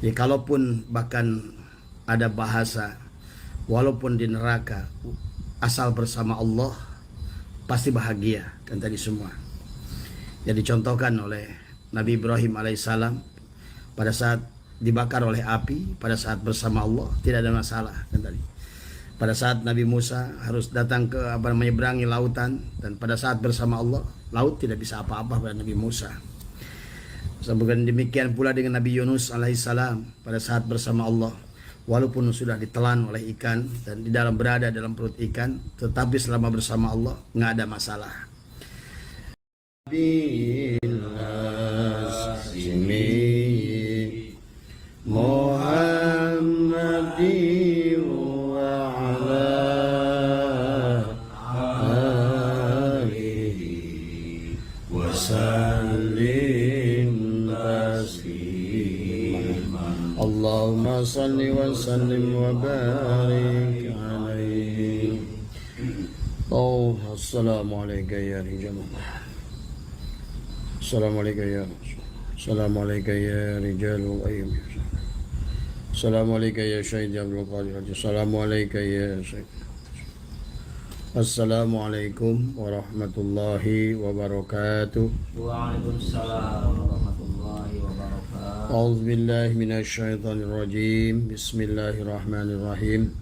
Jadi kalaupun bahkan ada bahasa, walaupun di neraka, asal bersama Allah pasti bahagia kan tadi semua. Jadi dicontohkan oleh Nabi Ibrahim alaihissalam pada saat dibakar oleh api, pada saat bersama Allah tidak ada masalah kan tadi. Pada saat Nabi Musa harus datang ke menyeberangi lautan, dan pada saat bersama Allah laut tidak bisa apa-apa pada Nabi Musa. Sebagaimana demikian pula dengan Nabi Yunus alaihissalam pada saat bersama Allah, walaupun sudah ditelan oleh ikan dan di dalam berada dalam perut ikan, tetapi selama bersama Allah nggak ada masalah. Allahumma salli wa sallim wa barik alaihi. Oh, assalamualaikum ya rijal. Assalamualaikum ya Rasul. Assalamualaikum ya rijal wal ayyam. Assalamualaikum ya Syahid Abdul Qadir. Assalamualaikum ya Syahid. Assalamualaikum warahmatullahi wabarakatuh. Waalaikumsalam warahmatullahi wabarakatuh. A'udzu billahi minasyaitonir rajim. Bismillahirrahmanirrahim.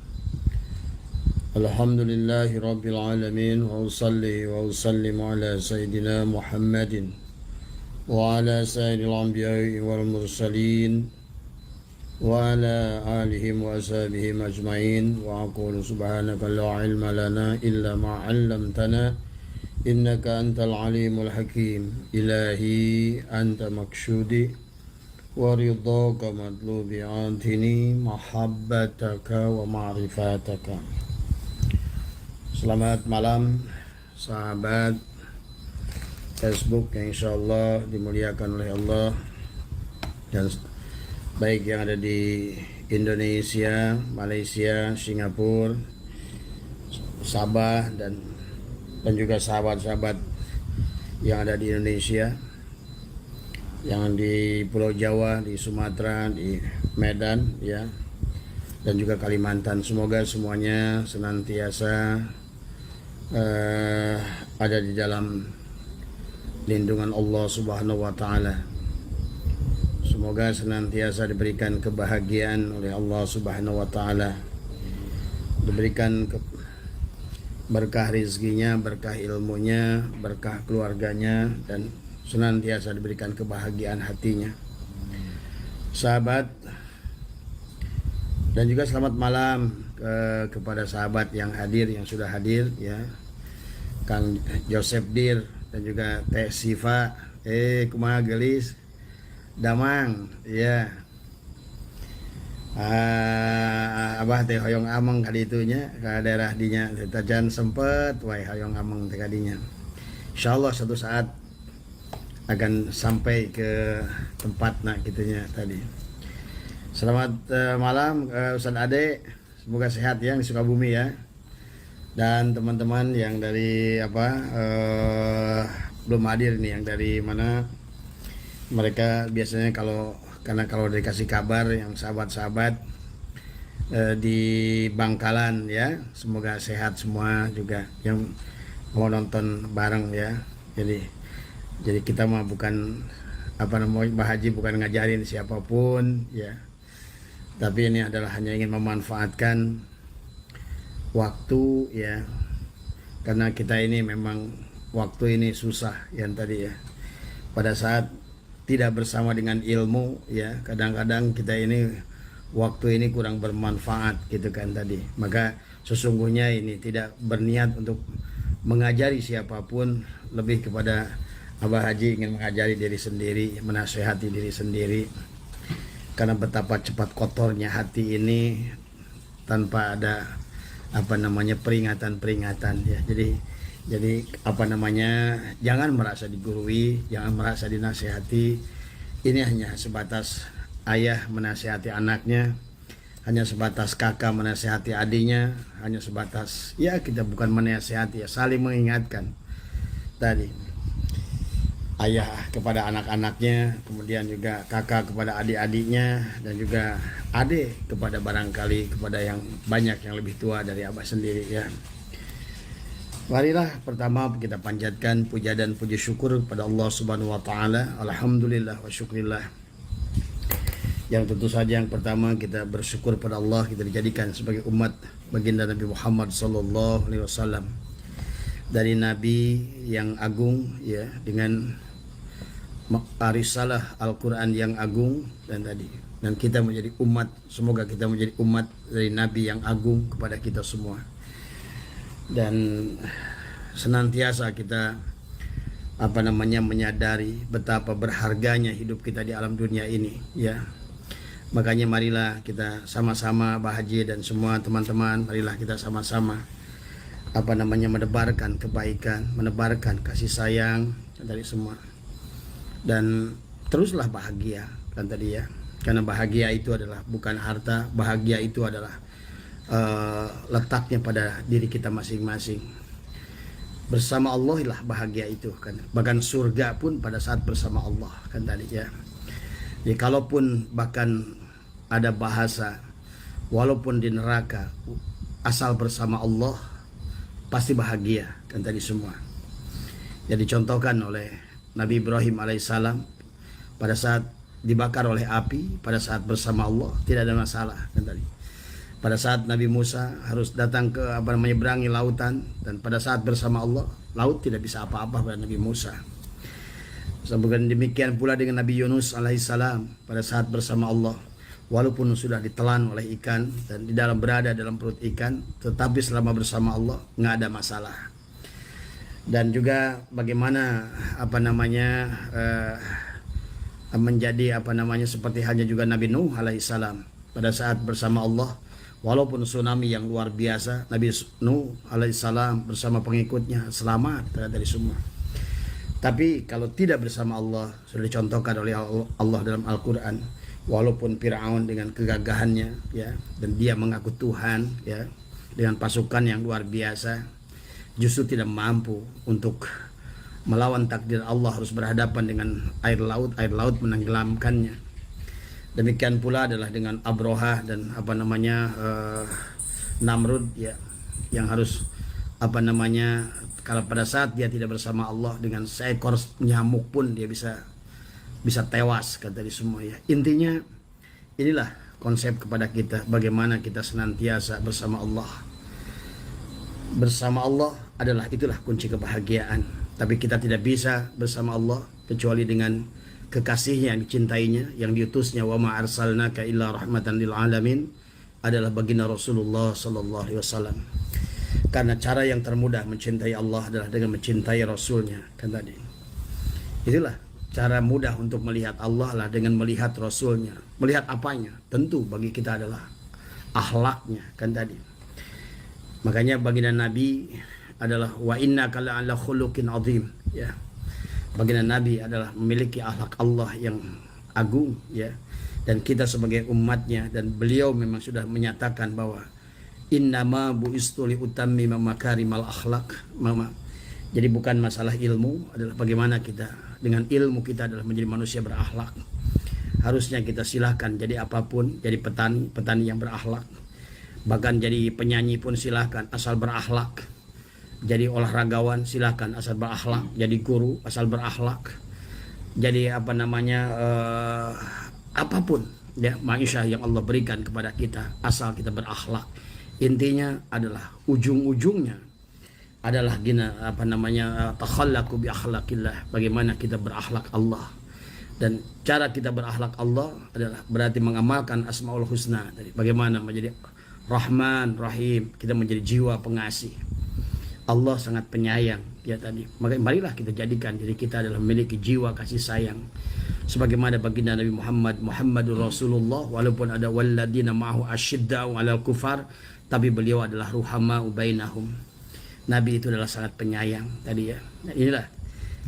Alhamdulillahi rabbil alamin wa usalli wa usallimu ala sayyidina Muhammadin wa ala sayyidil anbiya'i wal mursalin wa ala alihim wa ashabihim ajma'in. Wa aqulu subhanaka la ilma lana illa ma 'allamtana innaka antal alimul hakim. Ilahi anta maksudi wa ridhaka matlubi antini mahabbataka wa ma'rifataka. Selamat malam sahabat Facebook yang insyaallah dimuliakan oleh Allah, dan baik yang ada di Indonesia, Malaysia, Singapura, Sabah, dan juga sahabat-sahabat yang ada di Indonesia, yang di Pulau Jawa, di Sumatera, di Medan, ya, dan juga Kalimantan. Semoga semuanya senantiasa ada di dalam lindungan Allah Subhanahu wa taala. Semoga senantiasa diberikan kebahagiaan oleh Allah Subhanahu wa taala, diberikan berkah rezekinya, berkah ilmunya, berkah keluarganya, dan senantiasa diberikan kebahagiaan hatinya. Sahabat, dan juga selamat malam kepada sahabat yang hadir, yang sudah hadir, ya, Kang Joseph Dir dan juga Teh Siva. Kumaha gelis damang, ya. Abah teh hoyong ameng kaditunya ke daerah dinya, tajan sempet wae hoyong ameng teh kadinya. Insyaallah suatu saat akan sampai ke tempatna gitunya tadi. Selamat malam Ustaz Ade, semoga sehat ya di Sukabumi ya. Dan teman-teman yang dari belum hadir nih, yang dari mana, mereka biasanya karena kalau dikasih kabar yang sahabat-sahabat di Bangkalan ya, semoga sehat semua juga yang mau nonton bareng ya. Jadi kita mah bukan Mbah Haji bukan ngajarin siapapun ya, tapi ini adalah hanya ingin memanfaatkan waktu ya, karena kita ini memang waktu ini susah yang tadi ya, pada saat tidak bersama dengan ilmu ya, kadang-kadang kita ini waktu ini kurang bermanfaat gitu kan tadi. Maka sesungguhnya ini tidak berniat untuk mengajari siapapun, lebih kepada Abah Haji ingin mengajari diri sendiri, menasehati diri sendiri, karena betapa cepat kotornya hati ini tanpa ada peringatan-peringatan ya. Jadi jangan merasa digurui, jangan merasa dinasehati. Ini hanya sebatas ayah menasehati anaknya, hanya sebatas kakak menasehati adiknya, hanya sebatas ya kita bukan menasehati ya, saling mengingatkan tadi. ayah kepada anak-anaknya, kemudian juga kakak kepada adik-adiknya, dan juga adik kepada barangkali kepada yang banyak yang lebih tua dari abah sendiri ya. Marilah pertama kita panjatkan puja dan puji syukur kepada Allah Subhanahu wa taala. Alhamdulillah wa syukrillah. Yang tentu saja yang pertama kita bersyukur pada Allah, kita dijadikan sebagai umat baginda Nabi Muhammad sallallahu alaihi wasallam, dari nabi yang agung ya, dengan risalah Al-Qur'an yang agung, dan kita menjadi umat, semoga kita menjadi umat dari nabi yang agung kepada kita semua. Dan senantiasa kita menyadari betapa berharganya hidup kita di alam dunia ini ya. Makanya marilah kita sama-sama Bahaji dan semua teman-teman, marilah kita sama-sama menebarkan kebaikan, menebarkan kasih sayang dari semua, dan teruslah bahagia kan tadi ya, karena bahagia itu adalah bukan harta, bahagia itu adalah letaknya pada diri kita masing-masing. Bersama Allah lah bahagia itu kan, bahkan surga pun pada saat bersama Allah kan tadi ya. Jadi kalaupun bahkan ada bahasa, walaupun di neraka asal bersama Allah pasti bahagia kan tadi semua. Jadi contohkan oleh Nabi Ibrahim alaihissalam pada saat dibakar oleh api, pada saat bersama Allah tidak ada masalah kan tadi. Pada saat Nabi Musa harus datang ke menyeberangi lautan, dan pada saat bersama Allah laut tidak bisa apa-apa pada Nabi Musa. Bukan demikian pula dengan Nabi Yunus alaihissalam pada saat bersama Allah, walaupun sudah ditelan oleh ikan dan di dalam berada dalam perut ikan, tetapi selama bersama Allah nggak ada masalah. Dan juga bagaimana menjadi seperti halnya juga Nabi Nuh alaihissalam pada saat bersama Allah, walaupun tsunami yang luar biasa, Nabi Nuh alaihissalam bersama pengikutnya selamat dari semua. Tapi kalau tidak bersama Allah, sudah dicontohkan oleh Allah dalam Al-Quran, walaupun Fir'aun dengan kegagahannya ya, dan dia mengaku Tuhan ya, dengan pasukan yang luar biasa, justru tidak mampu untuk melawan takdir Allah, harus berhadapan dengan air laut menenggelamkannya. Demikian pula adalah dengan Abrohah dan Namrud ya, yang harus kalau pada saat dia tidak bersama Allah, dengan seekor nyamuk pun dia bisa tewas kata di semua ya. Intinya inilah konsep kepada kita, bagaimana kita senantiasa bersama Allah. Bersama Allah itulah kunci kebahagiaan. Tapi kita tidak bisa bersama Allah kecuali dengan kekasihnya yang dicintainya, yang diutusnya, wa ma arsalnaka illa rahmatan lil alamin, adalah baginda Rasulullah sallallahu alaihi wasallam. Karena cara yang termudah mencintai Allah adalah dengan mencintai Rasulnya kan tadi. Itulah cara mudah untuk melihat Allah lah, dengan melihat Rasulnya. Melihat apanya? Tentu bagi kita adalah akhlaknya kan tadi. Makanya baginda Nabi adalah wa innaka la'ala khuluqin azim ya. Baginda Nabi adalah memiliki akhlak Allah yang agung ya, dan kita sebagai umatnya, dan beliau memang sudah menyatakan bahwa innama bu'istu li utammima makarimal akhlak. Jadi bukan masalah ilmu, adalah bagaimana kita dengan ilmu kita adalah menjadi manusia berakhlak. Harusnya kita silahkan jadi apapun, jadi petani yang berakhlak, bahkan jadi penyanyi pun silahkan asal berakhlak, jadi olahragawan silahkan asal berakhlak, jadi guru asal berakhlak, jadi apapun ya maisha yang Allah berikan kepada kita asal kita berakhlak. Intinya adalah ujung-ujungnya adalah takhallaqu bi akhlaqillah, bagaimana kita berakhlak Allah. Dan cara kita berakhlak Allah adalah berarti mengamalkan Asmaul Husna tadi, bagaimana menjadi Rahman Rahim, kita menjadi jiwa pengasih. Allah sangat penyayang ya tadi. Maka marilah kita jadikan diri kita adalah memiliki jiwa kasih sayang, sebagaimana baginda Nabi Muhammadur Rasulullah, walaupun ada walladina ma'ahu asyidda'u 'alal kufar, tapi beliau adalah ruhama'u bainahum. Nabi itu adalah sangat penyayang tadi ya. Nah, inilah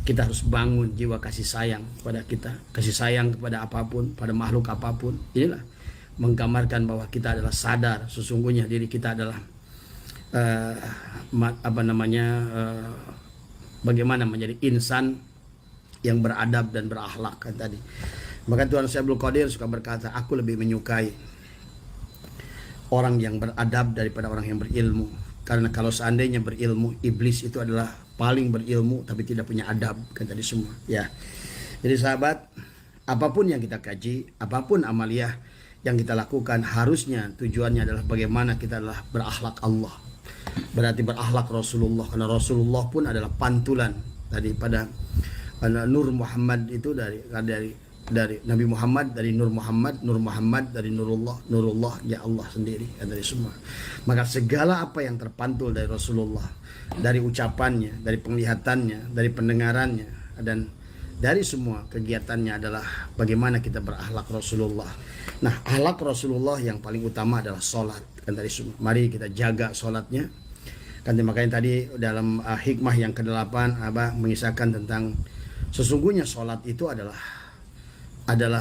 kita harus bangun jiwa kasih sayang kepada kita, kasih sayang kepada apapun, pada makhluk apapun. Inilah menggambarkan bahwa kita adalah sadar sesungguhnya diri kita adalah bagaimana menjadi insan yang beradab dan berakhlak kan tadi. Maka Tuan Syekh Abdul Qadir suka berkata, aku lebih menyukai orang yang beradab daripada orang yang berilmu. Karena kalau seandainya berilmu, iblis itu adalah paling berilmu tapi tidak punya adab kan tadi semua ya. Jadi sahabat, apapun yang kita kaji, apapun amaliyah yang kita lakukan, harusnya tujuannya adalah bagaimana kita adalah berakhlak Allah. Berarti berakhlak Rasulullah, karena Rasulullah pun adalah pantulan daripada Nur Muhammad itu dari Nabi Muhammad, dari Nur Muhammad, Nur Muhammad dari Nurullah, Nurullah ya Allah sendiri dari semua. Maka segala apa yang terpantul dari Rasulullah, dari ucapannya, dari penglihatannya, dari pendengarannya, dan dari semua kegiatannya adalah bagaimana kita berakhlak Rasulullah. Nah, akhlak Rasulullah yang paling utama adalah sholat kan dari semua. Mari kita jaga sholatnya. Kan makanya tadi dalam hikmah yang ke-8 Abah mengisahkan tentang sesungguhnya sholat itu adalah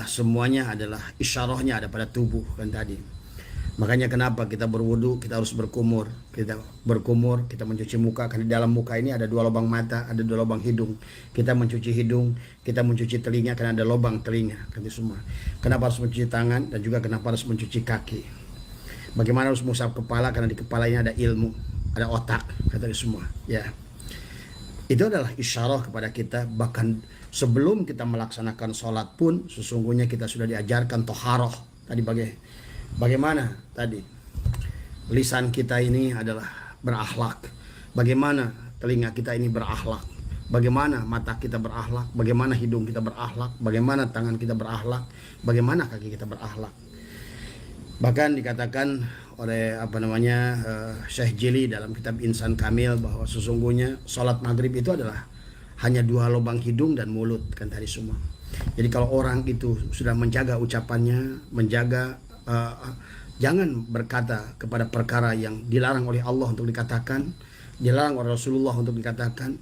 semuanya adalah isyarahnya ada pada tubuh kan tadi. Makanya kenapa kita berwudu, kita harus berkumur. Kita berkumur, kita mencuci muka, karena di dalam muka ini ada 2 lubang mata, ada 2 lubang hidung. Kita mencuci hidung, kita mencuci telinga karena ada lubang telinga kan itu semua. Kenapa harus mencuci tangan, dan juga kenapa harus mencuci kaki. Bagaimana harus mengusap kepala, karena di kepala ini ada ilmu, ada otak kata semua ya. Itu adalah isyarah kepada kita. Bahkan sebelum kita melaksanakan sholat pun sesungguhnya kita sudah diajarkan toharoh tadi. Bagaimana tadi lisan kita ini adalah berakhlak, bagaimana telinga kita ini berakhlak, bagaimana mata kita berakhlak, bagaimana hidung kita berakhlak, bagaimana tangan kita berakhlak, bagaimana kaki kita berakhlak. Bahkan dikatakan oleh Syekh Jili dalam kitab Insan Kamil bahwa sesungguhnya sholat maghrib itu adalah hanya 2 lubang hidung dan mulut kan tadi semua. Jadi kalau orang itu sudah menjaga ucapannya, menjaga jangan berkata kepada perkara yang dilarang oleh Allah untuk dikatakan, dilarang oleh Rasulullah untuk dikatakan,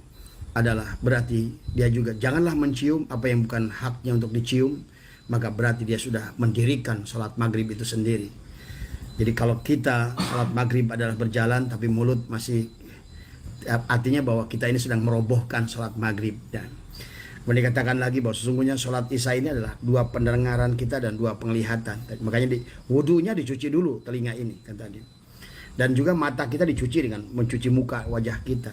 adalah berarti dia juga janganlah mencium apa yang bukan haknya untuk dicium, maka berarti dia sudah mendirikan sholat maghrib itu sendiri. Jadi kalau kita sholat maghrib adalah berjalan tapi mulut masih, artinya bahwa kita ini sedang merobohkan sholat maghrib. Dan dikatakan lagi bahwa sesungguhnya sholat isya ini adalah 2 pendengaran kita dan 2 penglihatan. Makanya wudunya dicuci dulu telinga ini kan tadi. Dan juga mata kita dicuci dengan mencuci muka wajah kita.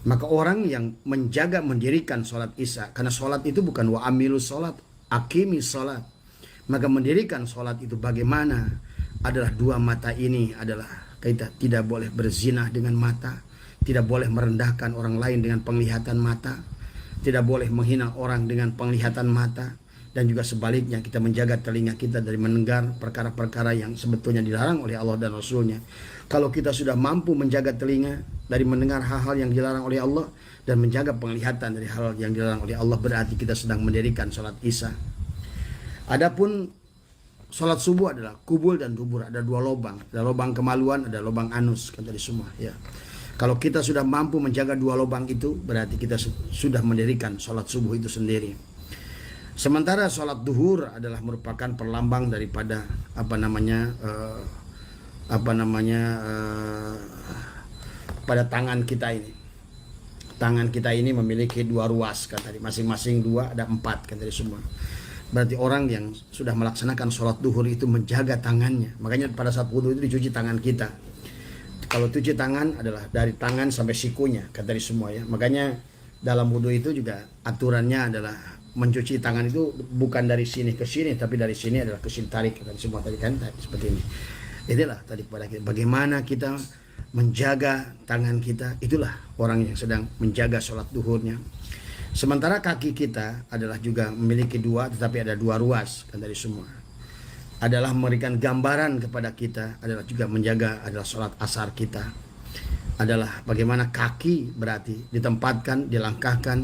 Maka orang yang menjaga mendirikan sholat isya, karena sholat itu bukan wa amilu sholat, akimi sholat. Maka mendirikan sholat itu bagaimana adalah 2 mata ini adalah kita tidak boleh berzina dengan mata, tidak boleh merendahkan orang lain dengan penglihatan mata, tidak boleh menghina orang dengan penglihatan mata, dan juga sebaliknya kita menjaga telinga kita dari mendengar perkara-perkara yang sebetulnya dilarang oleh Allah dan Rasulnya. Kalau kita sudah mampu menjaga telinga dari mendengar hal-hal yang dilarang oleh Allah dan menjaga penglihatan dari hal yang dilarang oleh Allah, berarti kita sedang mendirikan sholat isya. Adapun sholat subuh adalah kubul dan dubur, ada 2 lubang, ada lubang kemaluan, ada lubang anus kan tadi semua ya. Kalau kita sudah mampu menjaga 2 lubang itu, berarti kita sudah mendirikan sholat subuh itu sendiri. Sementara sholat duhur adalah merupakan perlambang daripada pada tangan kita ini. Tangan kita ini memiliki 2 ruas kan tadi, masing-masing 2, ada 4 kan tadi semua. Berarti orang yang sudah melaksanakan sholat duhur itu menjaga tangannya. Makanya pada saat wudhu itu dicuci tangan kita. Kalau cuci tangan adalah dari tangan sampai sikunya kan tadi semua ya. Makanya dalam wudhu itu juga aturannya adalah mencuci tangan itu bukan dari sini ke sini, tapi dari sini adalah ke sini, tarik kan semua tadi kan seperti ini. Itulah tadi pada kita bagaimana kita menjaga tangan kita, itulah orang yang sedang menjaga sholat duhurnya. Sementara kaki kita adalah juga memiliki 2, tetapi ada 2 ruas kan dari semua. Adalah memberikan gambaran kepada kita, adalah juga menjaga adalah sholat asar kita. Adalah bagaimana kaki berarti ditempatkan, dilangkahkan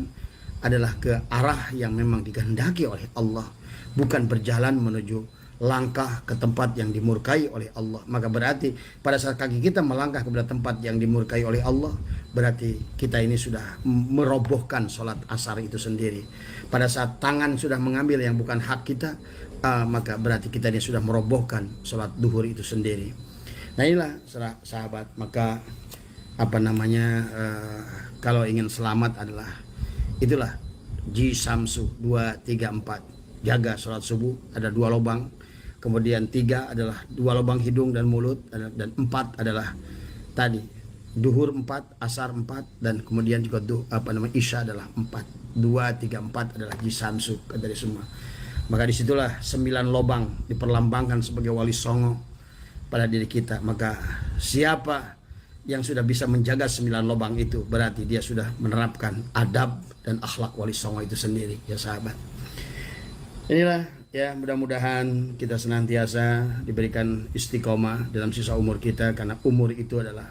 adalah ke arah yang memang dikehendaki oleh Allah, bukan berjalan menuju langkah ke tempat yang dimurkai oleh Allah. Maka berarti pada saat kaki kita melangkah kepada tempat yang dimurkai oleh Allah, berarti kita ini sudah merobohkan sholat asar itu sendiri. Pada saat tangan sudah mengambil yang bukan hak kita, maka berarti kita ini sudah merobohkan sholat duhur itu sendiri. Nah inilah sahabat, maka kalau ingin selamat adalah itulah Ji Samsu 2, 3, 4. Jaga sholat subuh ada 2 lubang. Kemudian 3 adalah 2 lubang hidung dan mulut, dan 4 adalah tadi duhur 4, asar 4, dan kemudian juga isya adalah 4. 2, 3, 4 adalah Ji Samsu dari semua. Maka disitulah 9 lubang diperlambangkan sebagai wali songo pada diri kita. Maka siapa yang sudah bisa menjaga 9 lubang itu, berarti dia sudah menerapkan adab dan akhlak wali songo itu sendiri, ya sahabat. Inilah ya, mudah-mudahan kita senantiasa diberikan istiqomah dalam sisa umur kita, karena umur itu adalah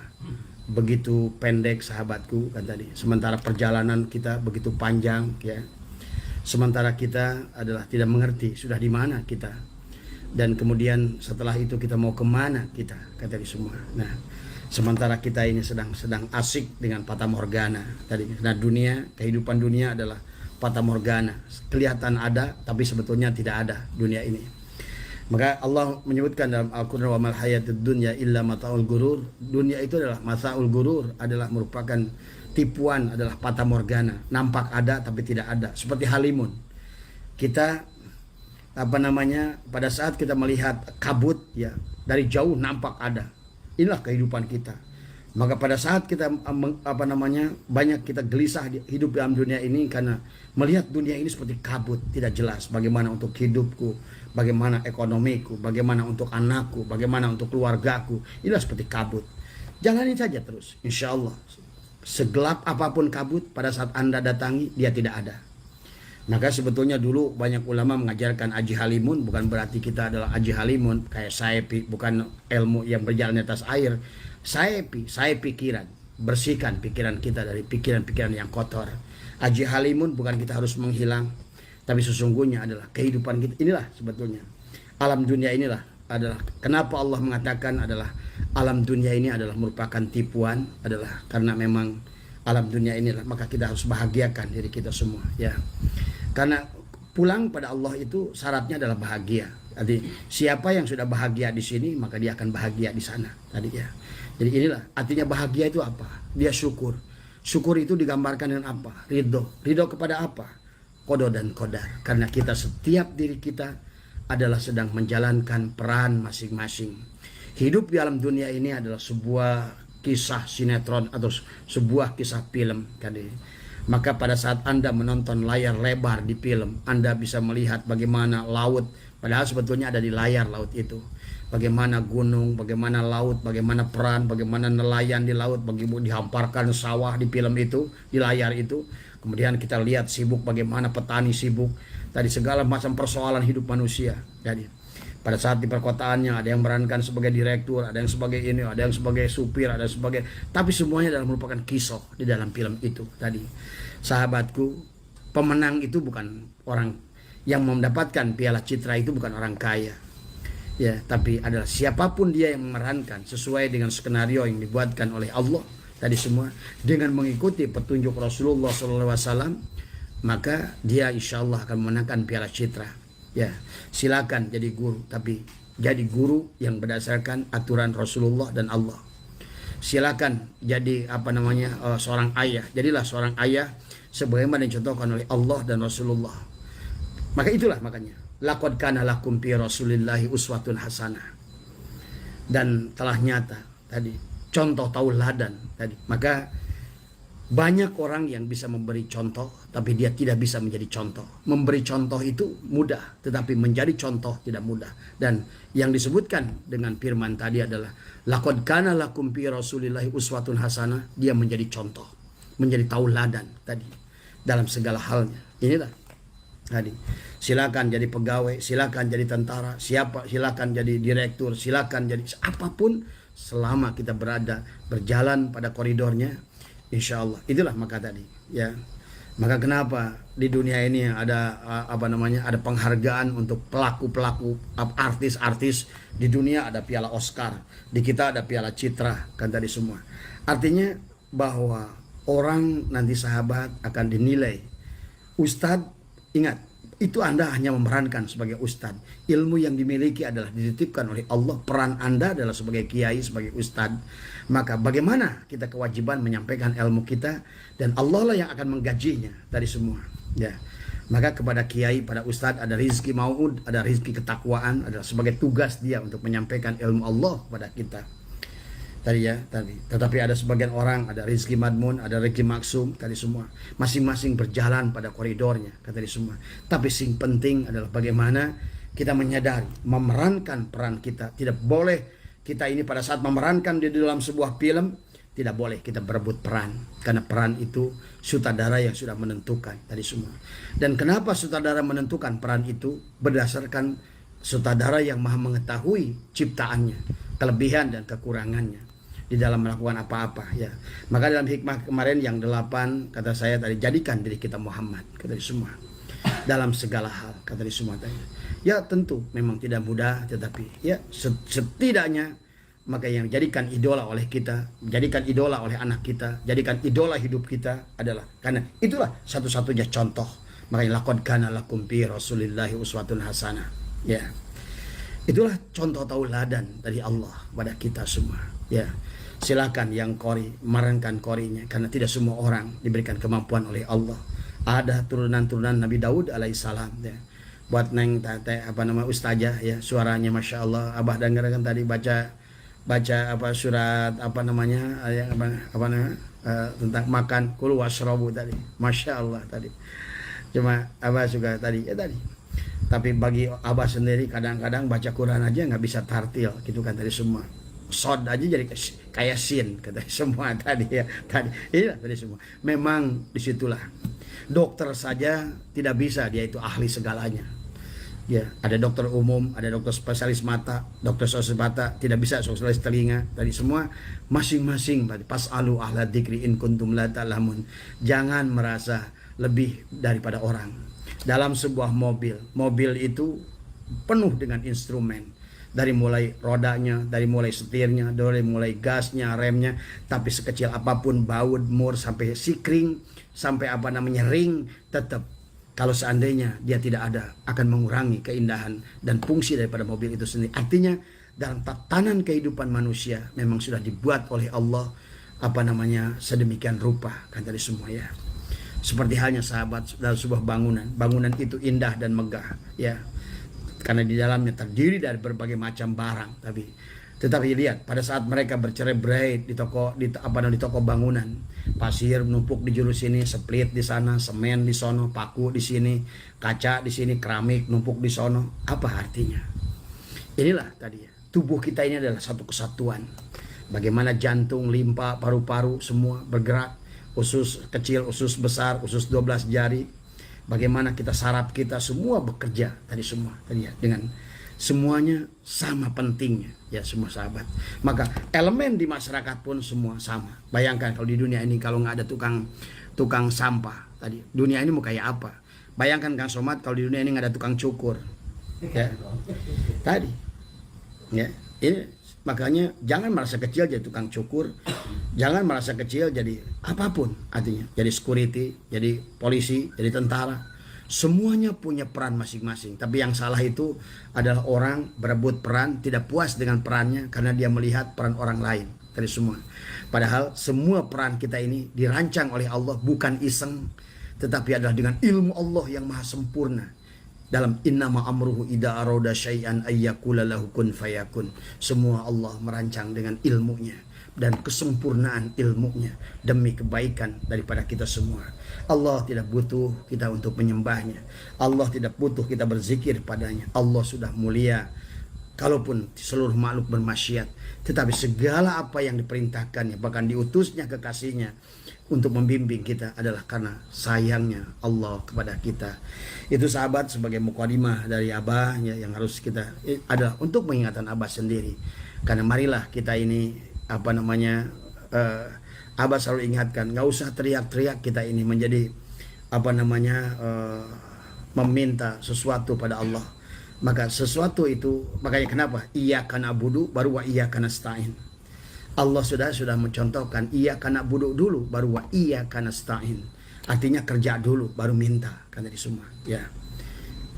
begitu pendek sahabatku kan tadi. Sementara perjalanan kita begitu panjang ya. Sementara kita adalah tidak mengerti sudah di mana kita, dan kemudian setelah itu kita mau kemana kita, kata di semua. Nah, sementara kita ini sedang asik dengan fata morgana tadi. Nah, kehidupan dunia adalah fata morgana, kelihatan ada tapi sebetulnya tidak ada dunia ini. Maka Allah menyebutkan dalam Al-Qur'an, wa mal hayatud dunya illa mataul gurur. Dunia itu adalah mataul gurur, adalah merupakan tipuan, adalah fata morgana, nampak ada tapi tidak ada, seperti halimun. Kita pada saat kita melihat kabut ya, dari jauh nampak ada. Inilah kehidupan kita. Maka pada saat kita banyak kita gelisah hidup dalam dunia ini, karena melihat dunia ini seperti kabut, tidak jelas bagaimana untuk hidupku, bagaimana ekonomiku, bagaimana untuk anakku, bagaimana untuk keluargaku. Inilah seperti kabut. Jalani saja terus, insya Allah. Segelap apapun kabut, pada saat Anda datangi, dia tidak ada. Maka sebetulnya dulu banyak ulama mengajarkan aji halimun, bukan berarti kita adalah aji halimun kayak saepi, bukan ilmu yang berjalan di atas air. Saepi pikiran, bersihkan pikiran kita dari pikiran-pikiran yang kotor. Aji halimun bukan kita harus menghilang, tapi sesungguhnya adalah kehidupan kita. Inilah sebetulnya alam dunia, inilah adalah kenapa Allah mengatakan adalah alam dunia ini adalah merupakan tipuan, adalah karena memang alam dunia inilah, maka kita harus bahagiakan diri kita semua ya. Karena pulang pada Allah itu syaratnya adalah bahagia. Jadi siapa yang sudah bahagia di sini, maka dia akan bahagia di sana tadi ya. Jadi inilah artinya bahagia itu apa? Dia syukur. Syukur itu digambarkan dengan apa? Ridho. Ridho kepada apa? Qada dan qadar. Karena kita, setiap diri kita adalah sedang menjalankan peran masing-masing. Hidup di alam dunia ini adalah sebuah kisah sinetron atau sebuah kisah film tadi. Maka pada saat Anda menonton layar lebar di film, Anda bisa melihat bagaimana laut, padahal sebetulnya ada di layar laut itu. Bagaimana gunung, bagaimana laut, bagaimana peran, bagaimana nelayan di laut, bagaimana dihamparkan sawah di film itu, di layar itu. Kemudian kita lihat sibuk bagaimana petani sibuk, tadi segala macam persoalan hidup manusia. Jadi pada saat di perkotaannya ada yang merankan sebagai direktur, ada yang sebagai ini, ada yang sebagai supir, ada yang sebagai, tapi semuanya adalah merupakan kisah di dalam film itu tadi. Sahabatku, pemenang itu bukan orang yang mendapatkan piala citra, itu bukan orang kaya ya, tapi adalah siapapun dia yang memerankan sesuai dengan skenario yang dibuatkan oleh Allah tadi semua, dengan mengikuti petunjuk Rasulullah SAW, maka dia insya Allah akan memenangkan piala citra ya. Silakan jadi guru, tapi jadi guru yang berdasarkan aturan Rasulullah dan Allah. Silakan jadi seorang ayah, jadilah seorang ayah sebagaimana dicontohkan oleh Allah dan Rasulullah. Maka itulah makanya laqad kana lakum fi Rasulillahi uswatun hasanah, dan telah nyata tadi contoh tauladan tadi. Maka banyak orang yang bisa memberi contoh, tapi dia tidak bisa menjadi contoh. Memberi contoh itu mudah, tetapi menjadi contoh tidak mudah. Dan yang disebutkan dengan firman tadi adalah laqad kana lakum fi Rasulillahi uswatun hasanah, dia menjadi contoh, menjadi tauladan tadi dalam segala halnya. Inilah tadi. Silakan jadi pegawai, silakan jadi tentara, silakan jadi direktur, silakan jadi apapun, selama kita berjalan pada koridornya, insya Allah. Itulah maka tadi ya. Maka kenapa di dunia ini ada ada penghargaan untuk pelaku-pelaku, artis-artis. Di dunia ada piala Oscar, di kita ada piala citra kan tadi semua. Artinya bahwa orang nanti sahabat akan dinilai. Ustadz, ingat, itu Anda hanya memerankan sebagai ustadz. Ilmu yang dimiliki adalah dititipkan oleh Allah. Peran Anda adalah sebagai kiai, sebagai ustadz. Maka bagaimana kita kewajiban menyampaikan ilmu kita, dan Allah lah yang akan menggajinya dari semua. Ya. Maka kepada kiai, pada ustadz ada rizki mau'ud, ada rizki ketakwaan, adalah sebagai tugas dia untuk menyampaikan ilmu Allah kepada kita. Tetapi ada sebagian orang ada rezeki madmun, ada rezeki maksum, tadi semua masing-masing berjalan pada koridornya, kata di semua. Tapi sing penting adalah bagaimana kita menyadari memerankan peran kita. Tidak boleh kita ini pada saat memerankan di dalam sebuah film, tidak boleh kita berebut peran, karena peran itu sutradara yang sudah menentukan tadi semua. Dan kenapa sutradara menentukan peran itu? Berdasarkan sutradara yang maha mengetahui ciptaannya, kelebihan dan kekurangannya di dalam melakukan apa-apa, ya. Maka dalam hikmah kemarin yang 8, kata saya tadi, jadikan diri kita Muhammad, kata di semua, dalam segala hal, kata di semua tadi. Ya tentu memang tidak mudah, tetapi ya setidaknya maka yang jadikan idola oleh kita, jadikan idola oleh anak kita, jadikan idola hidup kita adalah karena itulah satu-satunya contoh. Makanya laqad kana lakum fi rasulillahi uswatun hasanah, ya. Itulah contoh tauladan dari Allah pada kita semua, ya. Silakan yang kori, memerankan korinya, karena tidak semua orang diberikan kemampuan oleh Allah. Ada turunan-turunan Nabi Daud alaihissalam, ya. Buat neng tete ustazah, ya, suaranya masya Allah. Abah dengarkan tadi baca surat tentang makan, kulu washrabu tadi, masya Allah tadi. Cuma Abah juga tadi, ya tadi. Tapi bagi Abah sendiri kadang-kadang baca Quran aja nggak bisa tartil, gitu kan tadi semua. Sod aja jadi kayak sin, kata semua tadi, ya. Inilah tadi semua. Memang disitulah dokter saja tidak bisa, dia itu ahli segalanya. Ya, ada dokter umum, ada dokter spesialis mata, dokter spesialis mata, tidak bisa spesialis telinga. Tadi semua masing-masing. Pas'alu ahla dzikri in kuntum la ta'lamun. Jangan merasa lebih daripada orang. Dalam sebuah mobil itu penuh dengan instrumen. Dari mulai rodanya, dari mulai setirnya, dari mulai gasnya, remnya, tapi sekecil apapun baut, mur, sampai sikring, sampai ring, tetap kalau seandainya dia tidak ada, akan mengurangi keindahan dan fungsi daripada mobil itu sendiri. Artinya dalam tatanan kehidupan manusia memang sudah dibuat oleh Allah sedemikian rupa, kan tadi semua, ya. Seperti halnya sahabat dalam sebuah bangunan itu indah dan megah, ya. Karena di dalamnya terdiri dari berbagai macam barang, tetapi lihat pada saat mereka bercerai-berai di toko bangunan, pasir numpuk di juru sini, split di sana, semen di sono, paku di sini, kaca di sini, keramik numpuk di sono. Apa artinya? Inilah tadi, ya. Tubuh kita ini adalah satu kesatuan. Bagaimana jantung, limpa, paru-paru semua bergerak, usus kecil, usus besar, usus 12 jari. Bagaimana kita saraf kita semua bekerja tadi semua tadi, ya, dengan semuanya sama pentingnya, ya semua sahabat. Maka elemen di masyarakat pun semua sama. Bayangkan kalau di dunia ini kalau nggak ada tukang sampah tadi, dunia ini mau kayak apa? Bayangkan Kang Somad kalau di dunia ini nggak ada tukang cukur, ya tadi, ya. Ini makanya jangan merasa kecil jadi tukang cukur, jangan merasa kecil jadi apapun, artinya jadi security, jadi polisi, jadi tentara. Semuanya punya peran masing-masing. Tapi yang salah itu adalah orang berebut peran, tidak puas dengan perannya karena dia melihat peran orang lain dari semua. Padahal semua peran kita ini dirancang oleh Allah, bukan iseng, tetapi adalah dengan ilmu Allah yang maha sempurna. Dalam innama amruhu idza arada syai'an ayyakula lahu kun fayakun. Semua Allah merancang dengan ilmunya dan kesempurnaan ilmunya demi kebaikan daripada kita semua. Allah tidak butuh kita untuk menyembahnya. Allah tidak butuh kita berzikir padanya. Allah sudah mulia. Kalaupun seluruh makhluk bermaksiat, tetapi segala apa yang diperintahkannya, bahkan diutusnya kekasihnya untuk membimbing kita adalah karena sayangnya Allah kepada kita. Itu sahabat sebagai mukadimah dari Abah, ya, yang harus kita adalah untuk mengingatkan Abah sendiri. Karena marilah kita ini Abah selalu ingatkan, nggak usah teriak-teriak kita ini menjadi meminta sesuatu pada Allah. Maka sesuatu itu, makanya kenapa? Iyyaka na'budu baru wa iyyaka nasta'in. Allah sudah mencontohkan iyyaka na'budu dulu baru wa iyyaka nasta'in. Artinya kerja dulu baru minta, kan tadi semua, ya.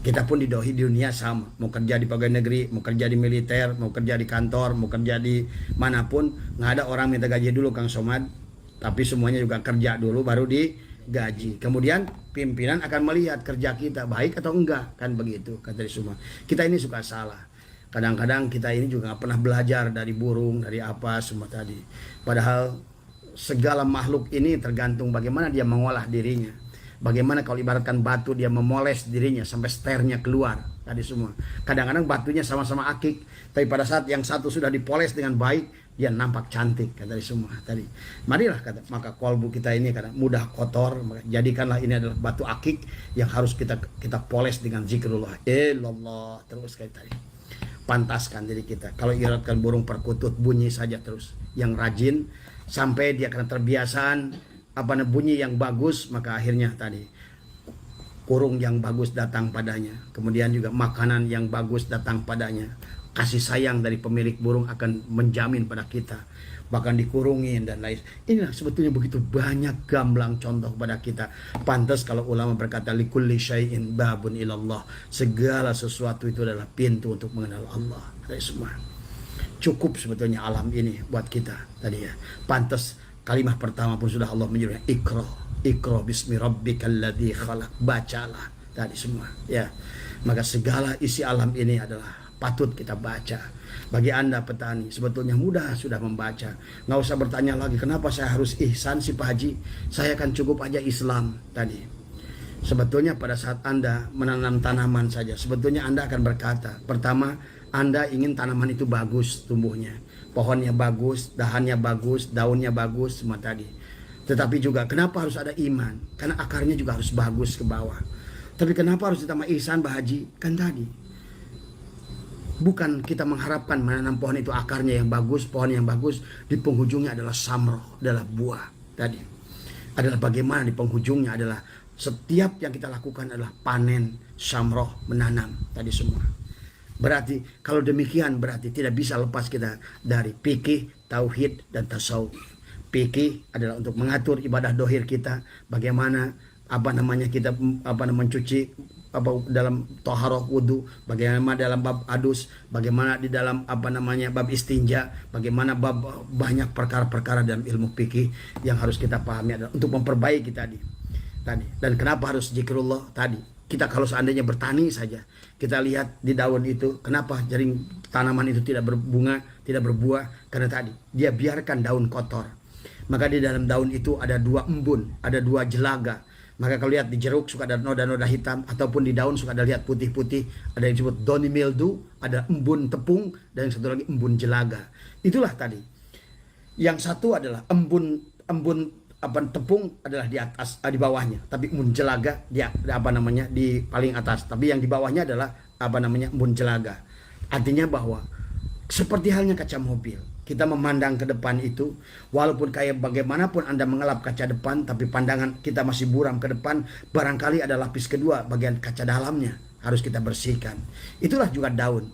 Kita pun di dunia sama, mau kerja di pegawai negeri, mau kerja di militer, mau kerja di kantor, mau kerja di manapun, nggak ada orang minta gaji dulu Kang Somad, tapi semuanya juga kerja dulu baru digaji. Kemudian pimpinan akan melihat kerja kita baik atau enggak, kan begitu kata semua. Kita ini suka salah. Kadang-kadang kita ini juga nggak pernah belajar dari burung, dari apa semua tadi. Padahal segala makhluk ini tergantung bagaimana dia mengolah dirinya. Bagaimana kalau ibaratkan batu dia memoles dirinya sampai sternya keluar tadi semua. Kadang-kadang batunya sama-sama akik, tapi pada saat yang satu sudah dipoles dengan baik, dia nampak cantik kata semua tadi. Marilah kata, maka kolbu kita ini kadang mudah kotor, maka jadikanlah ini adalah batu akik yang harus kita poles dengan zikrullah. Ilallah terus kayak tadi. Pantaskan diri kita. Kalau ibaratkan burung perkutut bunyi saja terus, yang rajin sampai dia akan terbiasaan bunyi yang bagus, maka akhirnya tadi kurung yang bagus datang padanya, kemudian juga makanan yang bagus datang padanya, kasih sayang dari pemilik burung akan menjamin pada kita, bahkan dikurungin dan lain. Inilah sebetulnya begitu banyak gamblang contoh pada kita. Pantas kalau ulama berkata likulli syai'in babun ilallah, segala sesuatu itu adalah pintu untuk mengenal Allah. Dari semua cukup sebetulnya alam ini buat kita tadi ya. Pantas kalimat pertama pun sudah Allah menyuruh Iqra bismi rabbikal ladzi khalaq, bacalah tadi semua ya. Maka segala isi alam ini adalah patut kita baca. Bagi Anda petani sebetulnya mudah sudah membaca, nggak usah bertanya lagi kenapa saya harus ihsan sih Pak Haji, saya kan cukup aja Islam tadi. Sebetulnya pada saat Anda menanam tanaman saja, sebetulnya Anda akan berkata, pertama Anda ingin tanaman itu bagus tumbuhnya, pohonnya bagus, dahannya bagus, daunnya bagus, semua tadi. Tetapi juga kenapa harus ada iman? Karena akarnya juga harus bagus ke bawah. Tapi kenapa harus ditambah ihsan Pak Haji? Kan tadi bukan kita mengharapkan menanam pohon itu akarnya yang bagus, pohon yang bagus, di penghujungnya adalah samroh, adalah buah tadi. Adalah bagaimana di penghujungnya adalah setiap yang kita lakukan adalah panen, samroh, menanam tadi semua. Berarti kalau demikian berarti tidak bisa lepas kita dari fikih, tauhid dan tasawuf. Fikih adalah untuk mengatur ibadah dohir kita, bagaimana kita mencuci dalam toharoh wudu, bagaimana dalam bab adus, bagaimana di dalam bab istinja, bagaimana bab banyak perkara-perkara dalam ilmu fikih yang harus kita pahami adalah untuk memperbaiki tadi. Dan kenapa harus zikrullah tadi? Kita kalau seandainya bertani saja, kita lihat di daun itu, kenapa jaring tanaman itu tidak berbunga, tidak berbuah? Karena tadi dia biarkan daun kotor. Maka di dalam daun itu ada dua embun, ada dua jelaga. Maka kalau lihat di jeruk suka ada noda-noda hitam, ataupun di daun suka ada lihat putih-putih, ada yang disebut downy mildew, ada embun tepung, dan yang satu lagi embun jelaga. Itulah tadi. Yang satu adalah embun tepung adalah di atas, di bawahnya, tapi embun jelaga di paling atas, tapi yang di bawahnya adalah embun jelaga. Artinya bahwa seperti halnya kaca mobil, kita memandang ke depan itu, walaupun kayak bagaimanapun Anda mengelap kaca depan, tapi pandangan kita masih buram ke depan, barangkali ada lapis kedua, bagian kaca dalamnya harus kita bersihkan. Itulah juga daun.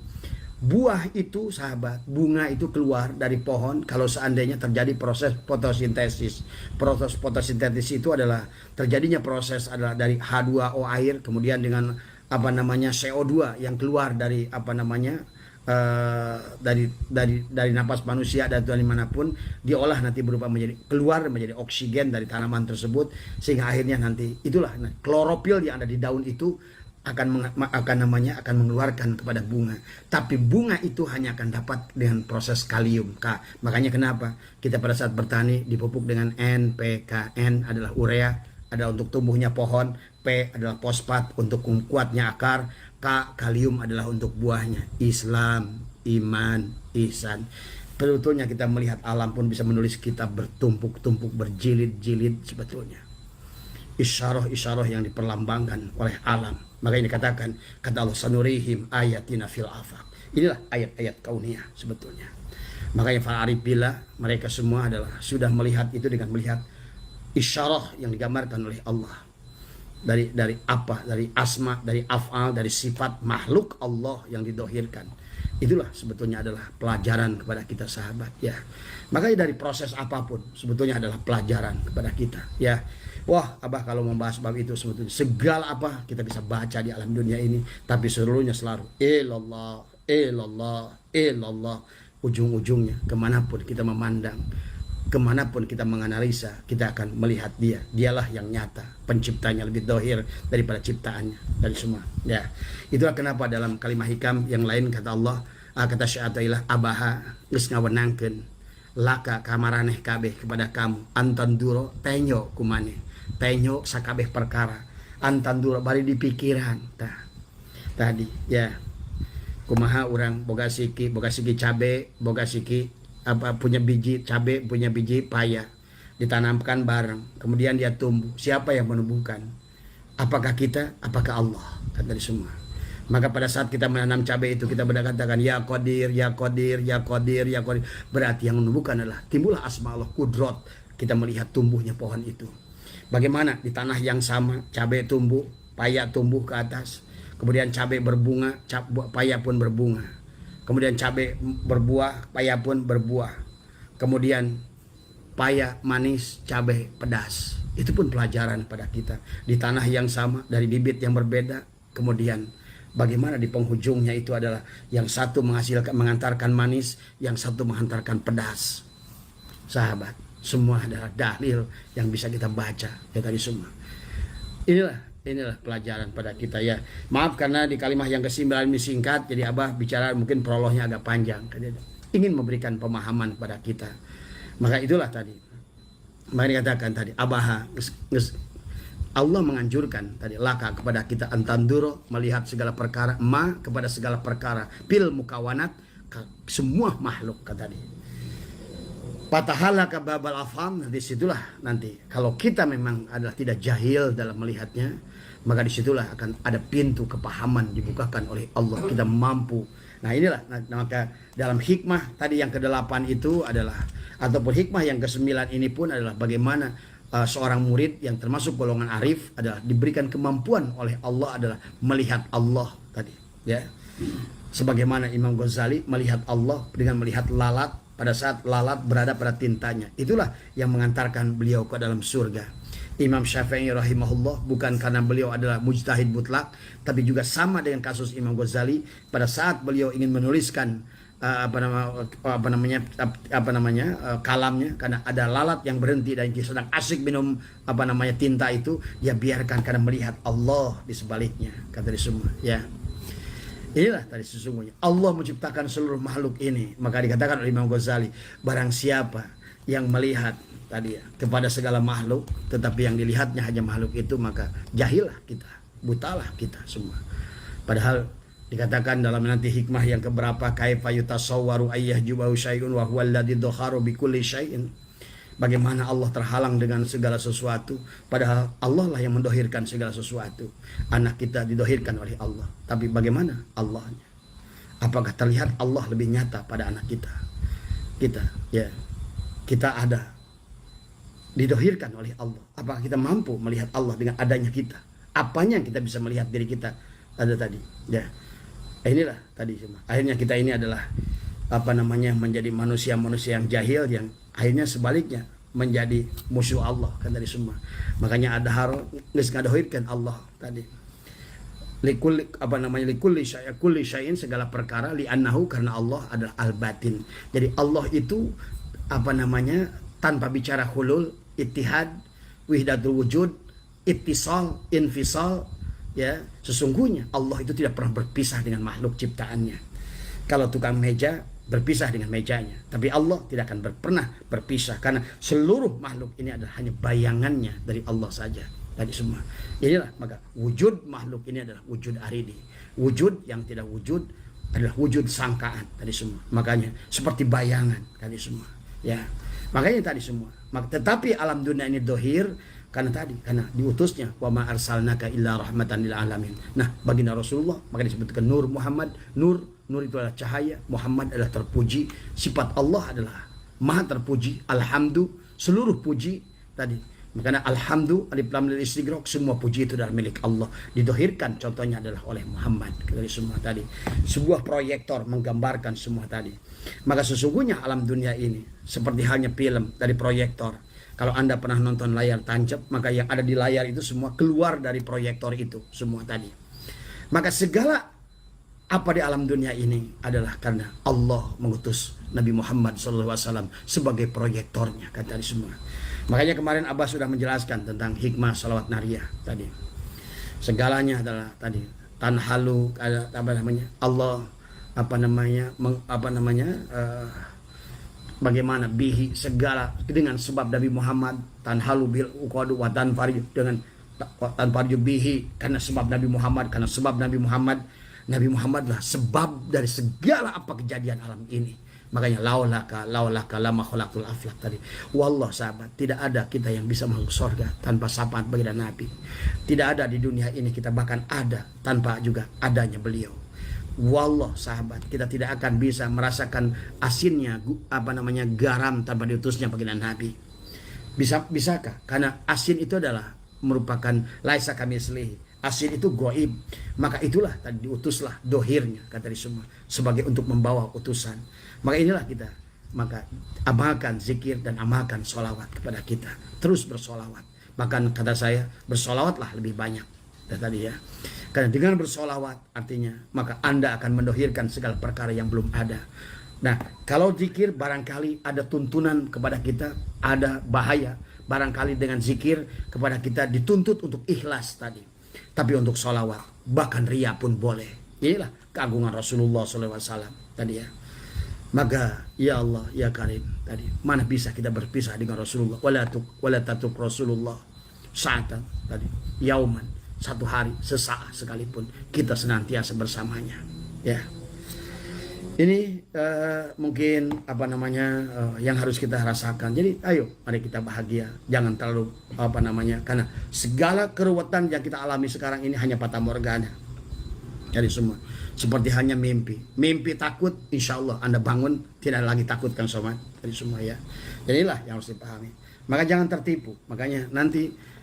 Buah itu sahabat, bunga itu keluar dari pohon kalau seandainya terjadi proses fotosintesis. Proses fotosintesis itu adalah terjadinya proses adalah dari H2O air, kemudian dengan CO2 yang keluar dari dari napas manusia dan dari manapun, diolah nanti berupa keluar menjadi oksigen dari tanaman tersebut, sehingga akhirnya nanti itulah klorofil yang ada di daun itu akan mengeluarkan kepada bunga. Tapi bunga itu hanya akan dapat dengan proses kalium K. Makanya kenapa kita pada saat bertani dipupuk dengan NPK. N adalah urea, adalah untuk tumbuhnya pohon, P adalah fosfat untuk kuatnya akar, K kalium adalah untuk buahnya. Islam, iman, ihsan. Sebetulnya kita melihat alam pun bisa menulis kitab bertumpuk-tumpuk, berjilid-jilid sebetulnya. Isyarah-isyarah yang diperlambangkan oleh alam. Makanya dikatakan, kata Allah, sanurihim ayatina fil afaq. Inilah ayat-ayat kauniyah sebetulnya. Makanya fa'arif billah, mereka semua adalah sudah melihat itu dengan melihat isyarah yang digambarkan oleh Allah. dari apa, dari asma, dari af'al, dari sifat makhluk Allah yang didohirkan. Itulah sebetulnya adalah pelajaran kepada kita sahabat ya. Makanya dari proses apapun sebetulnya adalah pelajaran kepada kita ya. Wah, Abah kalau membahas bab itu sebetulnya segala apa kita bisa baca di alam dunia ini, tapi seluruhnya selalu ilallah, ilallah, ilallah. Ujung-ujungnya kemanapun kita memandang, kemanapun kita menganalisa, kita akan melihat dia. Dialah yang nyata, penciptanya lebih dohir daripada ciptaannya, dari semua ya. Itulah kenapa dalam kalimah hikam yang lain kata Allah, kata syai'atailah abaha geus ngawenangkeun laka kamaraneh kabeh kepada kamu antanduro tenyo kumane, tenyo sakabeh perkara antanduro bari di pikiran tadi ya. Kumaha orang boga siki cabe, boga siki punya biji cabe, punya biji paya, ditanamkan bareng, kemudian dia tumbuh. Siapa yang menumbuhkan? Apakah kita? Apakah Allah? Kan dari semua. Maka pada saat kita menanam cabe itu kita berkatakan ya Qadir, ya Qadir, ya Qadir, ya Qadir. Berarti yang menumbuhkan adalah timbullah asma Allah kudrot. Kita melihat tumbuhnya pohon itu. Bagaimana di tanah yang sama cabe tumbuh, paya tumbuh ke atas. Kemudian cabai berbunga, paya pun berbunga. Kemudian cabai berbuah, paya pun berbuah. Kemudian paya manis, cabai pedas. Itu pun pelajaran pada kita. Di tanah yang sama, dari bibit yang berbeda. Kemudian bagaimana di penghujungnya itu adalah yang satu mengantarkan manis, yang satu mengantarkan pedas. Sahabat, semua adalah dalil yang bisa kita baca. Ya tadi semua. Inilah pelajaran pada kita ya. Maaf karena di kalimat yang ke-9 ini singkat, jadi Abah bicara mungkin prolognya agak panjang. Ingin memberikan pemahaman pada kita. Maka itulah tadi. Maka dikatakan tadi, Abah Allah menganjurkan tadi laka kepada kita antanduro melihat segala perkara, ma kepada segala perkara, pil mukawanat semua makhluk kata tadi. Patahala ke babal afham, disitulah nanti kalau kita memang adalah tidak jahil dalam melihatnya, maka disitulah akan ada pintu kepahaman dibukakan oleh Allah, kita mampu. Nah inilah maka dalam hikmah tadi yang ke-8 itu adalah, ataupun hikmah yang ke-9 ini pun adalah bagaimana seorang murid yang termasuk golongan arif adalah diberikan kemampuan oleh Allah adalah melihat Allah tadi ya. Sebagaimana Imam Ghazali melihat Allah dengan melihat lalat pada saat lalat berada pada tintanya. Itulah yang mengantarkan beliau ke dalam surga. Imam Syafi'i rahimahullah bukan karena beliau adalah mujtahid mutlak, tapi juga sama dengan kasus Imam Ghazali pada saat beliau ingin menuliskan kalamnya, karena ada lalat yang berhenti dan dia sedang asyik minum tinta itu, dia biarkan karena melihat Allah di sebaliknya, kata di semua ya. Inilah tadi sesungguhnya Allah menciptakan seluruh makhluk ini. Maka dikatakan oleh Imam Ghazali, barang siapa yang melihat tadi ya kepada segala makhluk, tetapi yang dilihatnya hanya makhluk itu, maka jahillah kita, butalah kita semua. Padahal dikatakan dalam nanti hikmah yang keberapa, kaifa yutasawwaru ayyahjubahu syai'un wa huwa alladzi dhaharu bi kulli syai'in. Bagaimana Allah terhalang dengan segala sesuatu, padahal Allah lah yang mendohirkan segala sesuatu. Anak kita didohirkan oleh Allah, tapi bagaimana Allahnya? Apakah terlihat Allah lebih nyata pada anak kita? Kita ada didohirkan oleh Allah. Apakah kita mampu melihat Allah dengan adanya kita? Apanya yang kita bisa melihat diri kita ada tadi ya. Inilah tadi semua. Akhirnya kita ini adalah menjadi manusia-manusia yang jahil, yang akhirnya sebaliknya menjadi musuh Allah kan dari semua. Makanya ada haro geus ngadohirkeun Allah tadi. Likulli syai'in segala perkara, li'annahu karena Allah adalah al-batin. Jadi Allah itu tanpa bicara hulul, ittihad, wihdatul wujud, ittisal, infisal ya. Sesungguhnya Allah itu tidak pernah berpisah dengan makhluk ciptaannya. Kalau tukang meja berpisah dengan mejanya, tapi Allah tidak akan pernah berpisah, karena seluruh makhluk ini adalah hanya bayangannya dari Allah saja tadi semua. Inilah maka wujud makhluk ini adalah wujud aridi. Wujud yang tidak wujud adalah wujud sangkaan tadi semua. Makanya seperti bayangan tadi semua ya. Makanya tadi semua. Tetapi alam dunia ini dohir karena diutusnya wa ma arsalnaka illa rahmatan lil alamin. Nah, baginda Rasulullah maka disebutkan Nur Muhammad. Nur itu adalah cahaya, Muhammad adalah terpuji, sifat Allah adalah maha terpuji, alhamdu, seluruh puji tadi Makanya alhamdulillah alif lam lil istighraq, semua puji itu adalah milik Allah. Didohirkan contohnya adalah oleh Muhammad dari semua tadi. Sebuah proyektor menggambarkan semua tadi. Maka sesungguhnya alam dunia ini seperti halnya film dari proyektor. Kalau Anda pernah nonton layar tancap, maka yang ada di layar itu semua keluar dari proyektor itu semua tadi. Maka segala apa di alam dunia ini adalah karena Allah mengutus Nabi Muhammad SAW sebagai proyektornya, kata semua. Makanya kemarin Abah sudah menjelaskan tentang hikmah salawat nariyah tadi. Segalanya adalah tadi tanhalu, apa namanya, Allah bagaimana bihi, segala dengan sebab Nabi Muhammad, tanhalu bil uqadu wa tanfarju, dengan tanfarju bihi, karena sebab Nabi Muhammad, karena sebab Nabi Muhammadlah sebab dari segala apa kejadian alam ini. Makanya laulaka lama khalaqul aflak tadi. Wallah sahabat, tidak ada kita yang bisa masuk surga tanpa syafaat baginda Nabi. Tidak ada di dunia ini kita bahkan ada tanpa juga adanya beliau. Wallah sahabat, kita tidak akan bisa merasakan asinnya garam tanpa diutusnya baginda Nabi. Bisakah? Karena asin itu adalah merupakan laisa kamislihi. Asin itu goib, maka itulah tadi diutuslah dohirnya, kata semua, sebagai untuk membawa utusan. Maka inilah kita, maka amalkan zikir dan amalkan sholawat kepada kita, terus bersolawat. Bahkan kata saya, bersolawatlah lebih banyak, tadi ya. Karena dengan bersolawat artinya maka Anda akan mendohirkan segala perkara yang belum ada. Nah, kalau zikir barangkali ada tuntunan kepada kita, ada bahaya. Barangkali dengan zikir kepada kita dituntut untuk ikhlas tadi. Tapi untuk sholawat, bahkan ria pun boleh. Inilah keagungan Rasulullah SAW tadi ya. Maka ya Allah ya Karim tadi, mana bisa kita berpisah dengan Rasulullah. Wala tatuk Rasulullah sa'atan tadi, yauman, satu hari, sesaat sekalipun kita senantiasa bersamanya. Ya. Ini mungkin yang harus kita rasakan. Jadi ayo mari kita bahagia, jangan terlalu karena segala keruwetan yang kita alami sekarang ini hanya fata morgana. Jadi semua seperti hanya mimpi takut, insya Allah Anda bangun tidak lagi takut kan sobat. Jadi semua ya. Jadi inilah yang harus dipahami. Maka jangan tertipu. Makanya nanti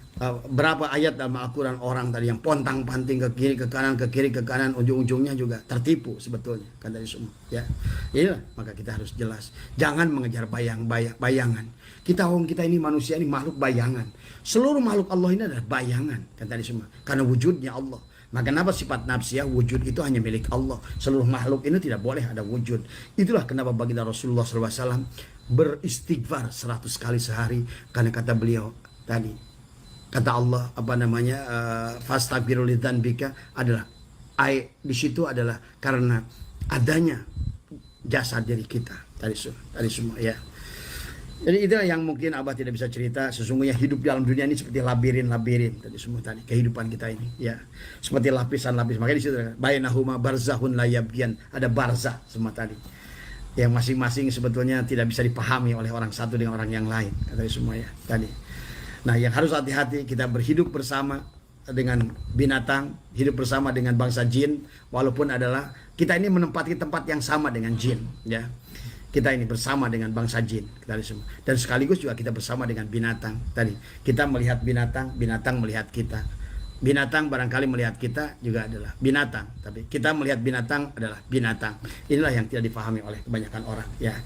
berapa ayat dalam Al-Quran orang tadi yang pontang-panting ke kiri ke kanan, ujung-ujungnya juga tertipu sebetulnya kan dari semua ya. Inilah maka kita harus jelas, jangan mengejar bayangan. Kita ini manusia ini makhluk bayangan. Seluruh makhluk Allah ini adalah bayangan kan tadi semua, karena wujudnya Allah. Maka kenapa sifat nafsiyah wujud itu hanya milik Allah. Seluruh makhluk ini tidak boleh ada wujud. Itulah kenapa baginda Rasulullah SAW beristighfar 100 kali sehari, karena kata beliau tadi, kata Allah fastaghfiru lidzanbika adalah di situ adalah karena adanya jasa diri kita tadi semua ya. Jadi itulah yang mungkin Abah tidak bisa cerita. Sesungguhnya hidup di dalam dunia ini seperti labirin tadi semua tadi kehidupan kita ini ya. Seperti lapisan-lapis. Makanya di situ bainahuma barzahun la yabghiyan, ada barzah semua tadi. Yang masing-masing sebetulnya tidak bisa dipahami oleh orang satu dengan orang yang lain kata semua ya tadi. Nah, yang harus hati-hati kita berhidup bersama dengan binatang, hidup bersama dengan bangsa jin, walaupun adalah kita ini menempati tempat yang sama dengan jin, ya. Kita ini bersama dengan bangsa jin, dan sekaligus juga kita bersama dengan binatang. Tadi kita melihat binatang, binatang melihat kita. Binatang barangkali melihat kita juga adalah binatang, tapi kita melihat binatang adalah binatang. Inilah yang tidak dipahami oleh kebanyakan orang, ya.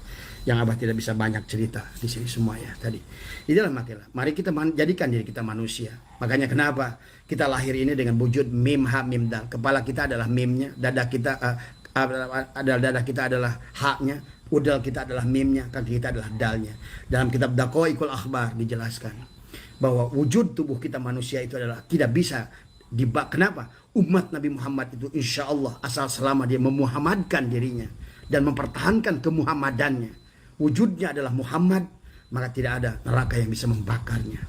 Yang Abah tidak bisa banyak cerita di sini semua ya tadi. Itulah makilah. Mari kita jadikan diri kita manusia. Makanya kenapa kita lahir ini dengan wujud mim ha mim dal. Kepala kita adalah mimnya, dada kita adalah haknya, udal kita adalah mimnya, kaki kita adalah dalnya. Dalam kitab Daqaiqul Akhbar dijelaskan bahwa wujud tubuh kita manusia itu adalah tidak bisa kenapa? Umat Nabi Muhammad itu insya Allah asal selama dia memuhammadkan dirinya dan mempertahankan kemuhammadannya, wujudnya adalah Muhammad, maka tidak ada neraka yang bisa membakarnya.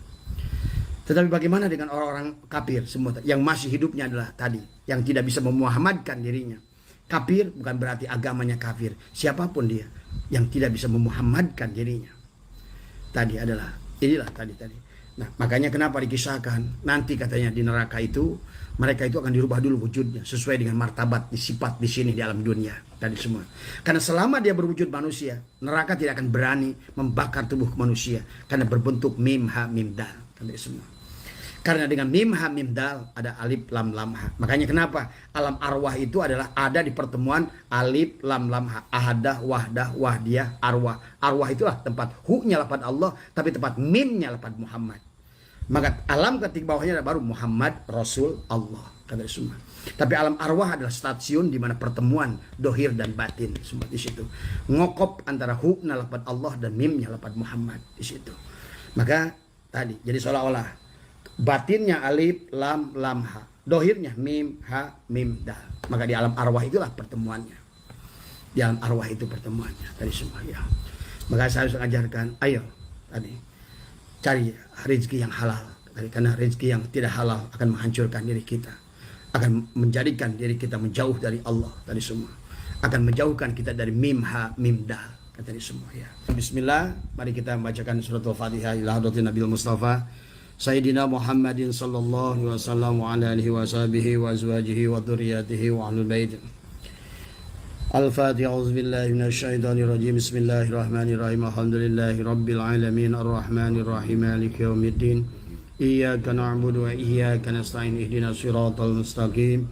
Tetapi bagaimana dengan orang-orang kafir semua yang masih hidupnya adalah tadi, yang tidak bisa memuhammadkan dirinya. Kafir bukan berarti agamanya kafir, siapapun dia yang tidak bisa memuhammadkan dirinya. Tadi adalah inilah tadi. Nah, makanya kenapa dikisahkan nanti katanya di neraka itu mereka itu akan dirubah dulu wujudnya sesuai dengan martabat sifat di sini di alam dunia tadi semua. Karena selama dia berwujud manusia, neraka tidak akan berani membakar tubuh manusia karena berbentuk mim ha mim dal. kan dari semua. Karena dengan mim ha mim dal ada alif lam lam ha. Makanya kenapa alam arwah itu adalah ada di pertemuan alif lam lam ha. Ahadah, wahdah, wahdiyah, arwah. Arwah itulah tempat hu-nya lafaz Allah, tapi tempat mim-nya lafaz Muhammad. Maka alam ketik bawahnya ada baru Muhammad Rasul Allah, kata semua. Tapi alam arwah adalah stasiun di mana pertemuan dohir dan batin semua di situ. Ngokop antara hu-nya lafaz Allah dan mim-nya lafaz Muhammad di situ. Maka tadi jadi seolah-olah batinnya alif lam lam ha, dohirnya mim ha mim dal. Maka di alam arwah itulah pertemuannya. Di alam arwah itu pertemuannya tadi semua ya. Maka saya harus mengajarkan, ayo tadi cari rezeki yang halal. Tadi, karena rezeki yang tidak halal akan menghancurkan diri kita, akan menjadikan diri kita menjauh dari Allah tadi semua, akan menjauhkan kita dari mim ha mim dal tadi semua ya. Bismillah, mari kita membacakan surat Al-Fatihah ila hadratin Nabil Mustafa Sayyidina Muhammadin sallallahu alaihi wasallam wa ala alihi wa sahbihi wa azwajihi wa dhurriyyatihi wa ahlul bait. Al-Fatihah. A'udzubillahi minasyaitonir rajim. Bismillahirrahmanirrahim. Alhamdulillahi rabbil alamin arrahmanir rahim maliki yaumiddin. Iyyaka na'budu wa iyyaka nasta'in. Ihdinas siratal mustaqim.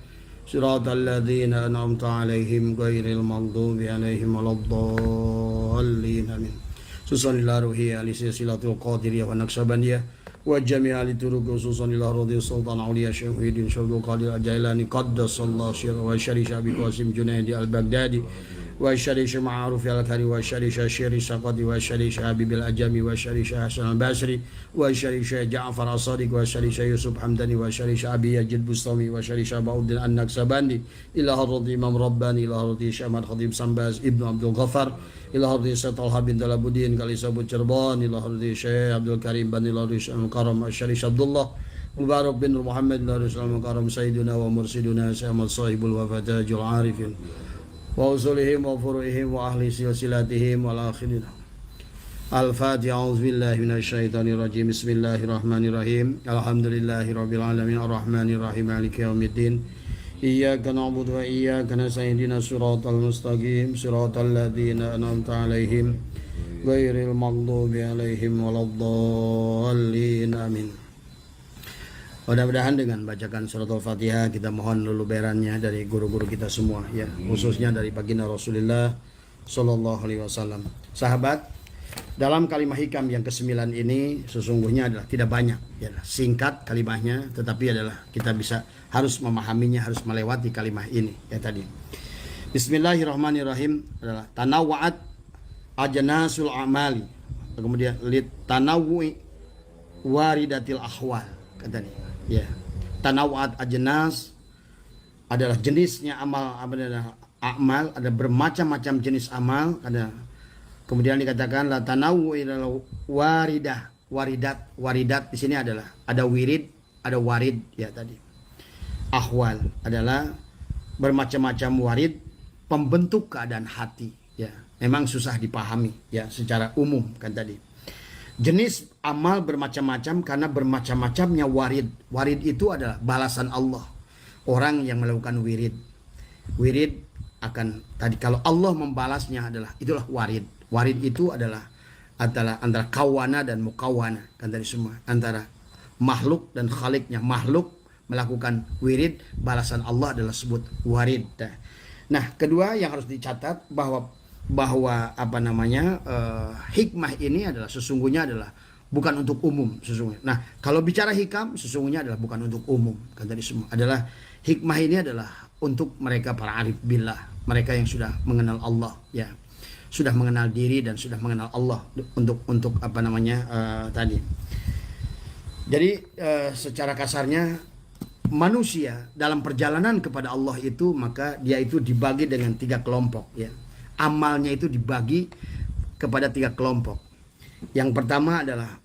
Siratal ladzina an'amta 'alaihim ghairil maghdubi 'alaihim waladdallin. Amin. Susanillah ruhi alisilatul qadiriyah wa naqsabandiyah wa jami'ali turuq khususan ila radhi sultan auliya syahidin syabdul qadir ajailani qaddasallahu syirra wa syari syabi qasim junaidi al-baghdadi wa syari ma'aruf al-kari wa syari syiri saqati wa syari habibil ajami wa syari hasan al-basri wa syari ja'far as-sadiq wa syari yusuf hamdani wa syari abi yajid bustami wa syari bauddin an-naksabandi ila radhi imam rabbani ila radhi syamad khatib sambaz ibnu abdul ghaffar ila hadhi Talha bin Talabuddin kali sabut Cirebon ila hadhi Syekh Abdul Karim bin Laris Al-Karam Syarif Abdullah Mubarak bin Muhammad Laris Al-Karam Sayyiduna wa Mursiduna Syamad Sahibul Wafatajul Arifin wa usulihim wa furu'ihim wa ahli silsilatihim wal akhirin. Al-Fatihah. A'udzubillahi minasyaitonir rajim. Bismillahirrahmanirrahim. Alhamdulillahi rabbil alamin arrahmanir rahim maliki yaumiddin. Iyyaka na'budu wa iyyaka nasta'in. Ihdinas siratal mustaqim siratal ladzina an'amta 'alaihim ghairil maghdubi 'alaihim waladdallin. Amin. Mudah-mudahan dengan bacakan surat Al-Fatihah kita mohon luluberannya dari guru-guru kita semua ya, khususnya dari baginda Rasulullah sallallahu alaihi wasallam. Sahabat, dalam kalimah hikam yang ke-9 ini sesungguhnya adalah tidak banyak ya, singkat kalimahnya, tetapi adalah kita bisa harus memahaminya, harus melewati kalimah ini ya tadi. Bismillahirrahmanirrahim adalah tanawwa'at ajnasul amali, kemudian lit tanawwi waridatil ahwal kata nih ya. Tanawwa'at ajnas adalah jenisnya amal, adalah amal, ada bermacam-macam jenis amal, ada. Kemudian dikatakan la tanawwu ila waridah, waridat di sini adalah ada wirid, ada warid ya tadi. Ahwal adalah bermacam-macam warid, pembentuk keadaan hati ya. Memang susah dipahami ya secara umum kan tadi. Jenis amal bermacam-macam karena bermacam-macamnya warid. Warid itu adalah balasan Allah. Orang yang melakukan wirid. Wirid akan tadi kalau Allah membalasnya adalah itulah warid. Warid itu adalah antara kawana dan mukawana kan tadi semua, antara makhluk dan khaliknya. Makhluk melakukan wirid, balasan Allah adalah sebut warid. Nah, kedua yang harus dicatat bahwa apa namanya hikmah ini adalah sesungguhnya adalah bukan untuk umum sesungguhnya. Nah, kalau bicara hikam sesungguhnya adalah bukan untuk umum kan tadi semua, adalah hikmah ini adalah untuk mereka para arif billah, mereka yang sudah mengenal Allah ya, sudah mengenal diri dan sudah mengenal Allah, untuk apa namanya tadi. Jadi secara kasarnya manusia dalam perjalanan kepada Allah itu, maka dia itu dibagi dengan 3 kelompok ya. Amalnya itu dibagi kepada 3 kelompok. Yang pertama adalah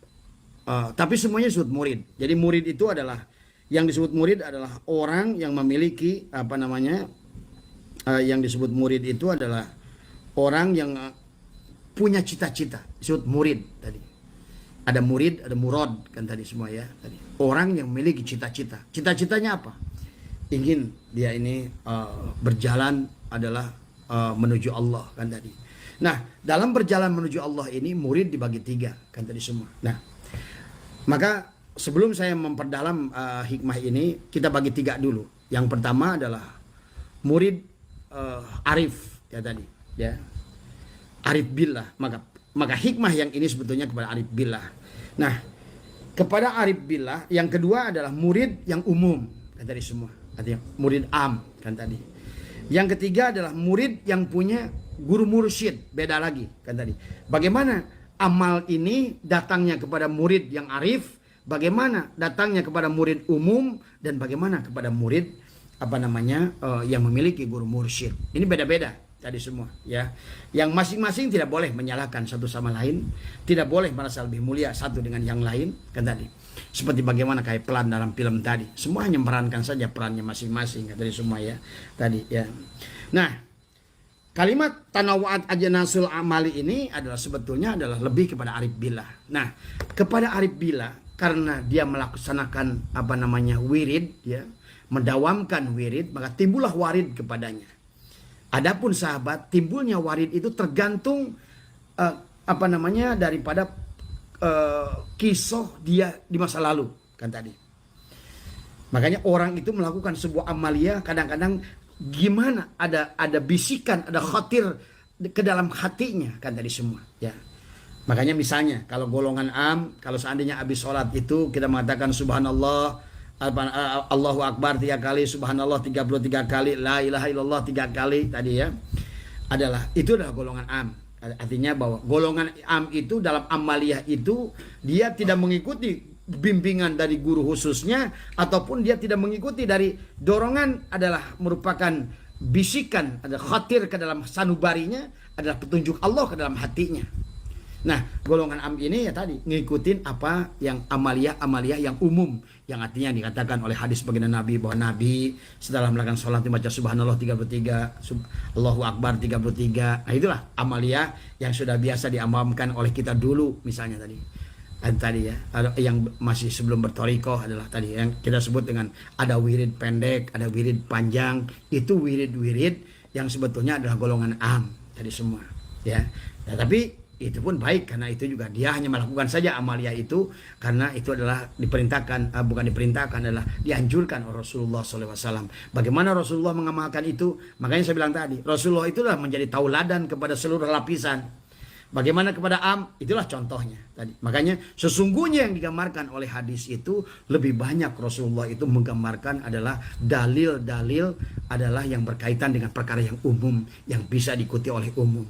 tapi semuanya disebut murid. Jadi murid itu adalah, yang disebut murid adalah orang yang memiliki apa namanya yang disebut murid itu adalah orang yang punya cita-cita, disebut murid tadi. Ada murid, ada murad kan tadi semua ya tadi. Orang yang memiliki cita-cita. Cita-citanya apa? Ingin dia ini berjalan adalah menuju Allah kan tadi. Nah, dalam berjalan menuju Allah ini murid dibagi 3 kan tadi semua. Nah, maka sebelum saya memperdalam hikmah ini, kita bagi 3 dulu. Yang pertama adalah murid arif ya tadi, ya. Arif billah. Maka hikmah yang ini sebetulnya kepada arif billah. Nah, kepada arif billah yang kedua adalah murid yang umum kan tadi semua. Artinya murid am kan tadi. Yang ketiga adalah murid yang punya guru mursyid, beda lagi kan tadi. Bagaimana amal ini datangnya kepada murid yang arif, bagaimana datangnya kepada murid umum, dan bagaimana kepada murid yang memiliki guru mursyid. Ini beda-beda tadi semua ya. Yang masing-masing tidak boleh menyalahkan satu sama lain, tidak boleh merasa lebih mulia satu dengan yang lain kan tadi. Seperti bagaimana kayak peran dalam film tadi, semua hanya memerankan saja perannya masing-masing kan tadi semua ya tadi ya. Nah, kalimat tanawu'at ajnasul amali ini adalah sebetulnya adalah lebih kepada arif billah. Nah, kepada arif billah karena dia melaksanakan wirid ya, mendawamkan wirid, maka timbullah warid kepadanya. Adapun sahabat, timbulnya warid itu tergantung daripada kisah dia di masa lalu kan tadi. Makanya orang itu melakukan sebuah amalia kadang-kadang gimana ada bisikan, ada khatir ke dalam hatinya kan tadi semua ya. Makanya misalnya kalau golongan am, kalau seandainya habis sholat itu kita mengatakan subhanallah, Allahu Akbar 3 kali, subhanallah 33 kali, la ilaha illallah 3 kali tadi ya. Itu adalah golongan am. Artinya bahwa golongan am itu dalam amaliyah itu dia tidak mengikuti bimbingan dari guru khususnya, ataupun dia tidak mengikuti dari dorongan, adalah merupakan bisikan, ada khatir ke dalam sanubarinya, adalah petunjuk Allah ke dalam hatinya. Nah, golongan am ini ya tadi ngikutin apa yang amaliyah yang umum, yang artinya dikatakan oleh hadis baginda Nabi bahwa Nabi setelah melakukan sholat membaca subhanallah 33, Allahu Akbar 33. Nah, itulah amaliyah yang sudah biasa diamalkan oleh kita dulu misalnya tadi. Ya, yang masih sebelum bertorikoh adalah tadi yang kita sebut dengan ada wirid pendek, ada wirid panjang. Itu wirid-wirid yang sebetulnya adalah golongan am tadi semua ya. Nah, tapi itu pun baik karena itu juga dia hanya melakukan saja amalia itu karena itu adalah adalah dianjurkan oleh Rasulullah SAW. Bagaimana Rasulullah mengamalkan itu? Makanya saya bilang tadi, Rasulullah itulah menjadi tauladan kepada seluruh lapisan. Bagaimana kepada am? Itulah contohnya tadi. Makanya sesungguhnya yang digambarkan oleh hadis itu lebih banyak Rasulullah itu menggambarkan adalah dalil-dalil adalah yang berkaitan dengan perkara yang umum, yang bisa diikuti oleh umum.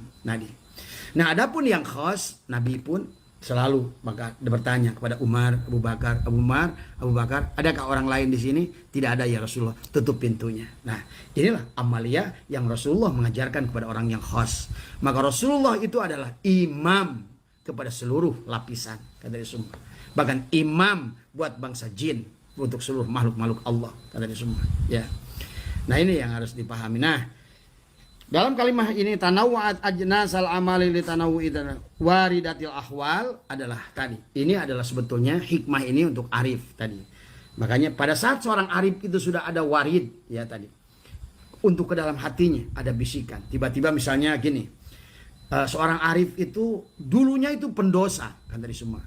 Nah, adapun yang khas, Nabi pun selalu maka bertanya kepada Umar, Abu Bakar, adakah orang lain di sini? Tidak ada ya Rasulullah, tutup pintunya. Nah, inilah amalia yang Rasulullah mengajarkan kepada orang yang khas. Maka Rasulullah itu adalah imam kepada seluruh lapisan, kata dia semua. Bahkan imam buat bangsa jin, untuk seluruh makhluk-makhluk Allah, kata dia semua. Ya. Nah, ini yang harus dipahami. Nah, dalam kalimat ini tanawwa'at ajnasal amali li tanawwu'i waridatil ahwal adalah tadi. Ini adalah sebetulnya hikmah ini untuk arif tadi. Makanya pada saat seorang arif itu sudah ada warid ya tadi. Untuk ke dalam hatinya ada bisikan. Tiba-tiba misalnya gini. Seorang arif itu dulunya itu pendosa kan tadi semua.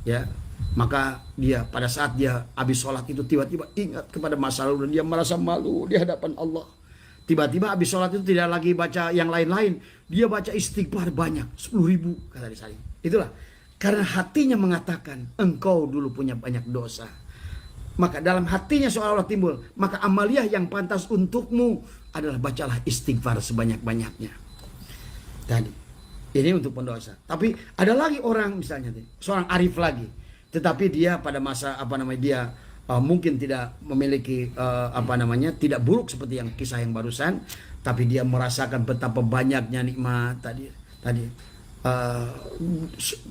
Ya. Maka dia pada saat dia habis sholat itu tiba-tiba ingat kepada masa lalu dan dia merasa malu di hadapan Allah. Tiba-tiba habis sholat itu tidak lagi baca yang lain-lain. Dia baca istighfar banyak. 10.000 kata dia. Itulah. Karena hatinya mengatakan engkau dulu punya banyak dosa. Maka dalam hatinya seolah-olah timbul. Maka amaliyah yang pantas untukmu adalah bacalah istighfar sebanyak-banyaknya. Tadi. Ini untuk pendosa. Tapi ada lagi orang misalnya. Seorang arif lagi. Tetapi dia pada masa dia mungkin tidak memiliki tidak buruk seperti yang kisah yang barusan, tapi dia merasakan betapa banyaknya nikmat tadi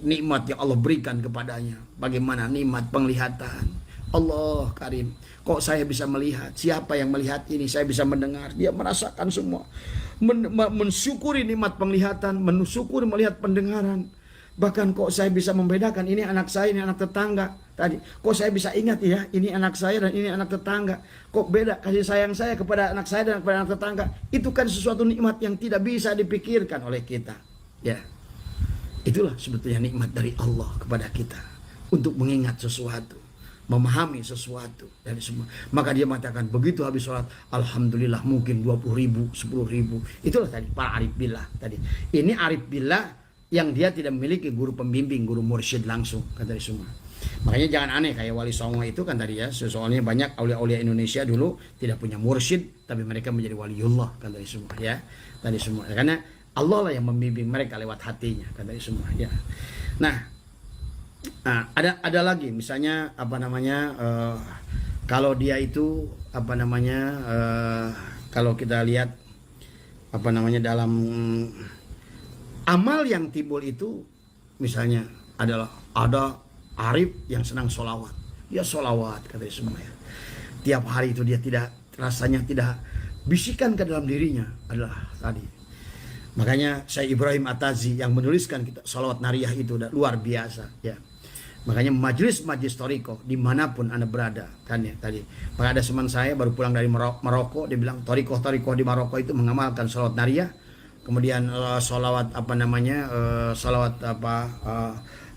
nikmat yang Allah berikan kepadanya. Bagaimana nikmat penglihatan. Allah Karim, kok saya bisa melihat? Siapa yang melihat ini? Saya bisa mendengar. Dia merasakan semua, mensyukuri nikmat penglihatan, mensyukuri melihat pendengaran. Bahkan kok saya bisa membedakan ini anak saya, ini anak tetangga tadi. Kok saya bisa ingat ya, ini anak saya dan ini anak tetangga. Kok beda kasih sayang saya kepada anak saya dan kepada anak tetangga. Itu kan sesuatu nikmat yang tidak bisa dipikirkan oleh kita. Ya, itulah sebetulnya nikmat dari Allah kepada kita untuk mengingat sesuatu. memahami sesuatu dari semua. Maka dia mengatakan begitu habis sholat, alhamdulillah mungkin 20.000, 10.000. Itulah tadi para arif billah tadi. Ini arif billah yang dia tidak memiliki guru pembimbing, guru mursyid langsung, kata dari semua. Makanya jangan aneh kayak Wali Songo itu kan tadi ya, soalnya banyak aulia-aulia Indonesia dulu tidak punya mursyid, tapi mereka menjadi waliullah, kan dari semua ya. Tadi semua karena Allah lah yang membimbing mereka lewat hatinya, kan dari semua ya. Nah, ada lagi misalnya apa namanya kalau dia itu apa namanya kalau kita lihat apa namanya dalam amal yang timbul itu misalnya adalah ada arif yang senang sholawat, dia sholawat katanya semua ya. Tiap hari itu dia tidak rasanya tidak bisikan ke dalam dirinya adalah tadi. Makanya Syekh Ibrahim At-Tazi yang menuliskan kitab sholawat nariyah itu udah luar biasa ya. Makanya majelis toriko dimanapun Anda berada kan ya tadi. Maka ada teman saya baru pulang dari Maroko, dia bilang toriko di Maroko itu mengamalkan sholawat nariyah, kemudian sholawat apa namanya sholawat apa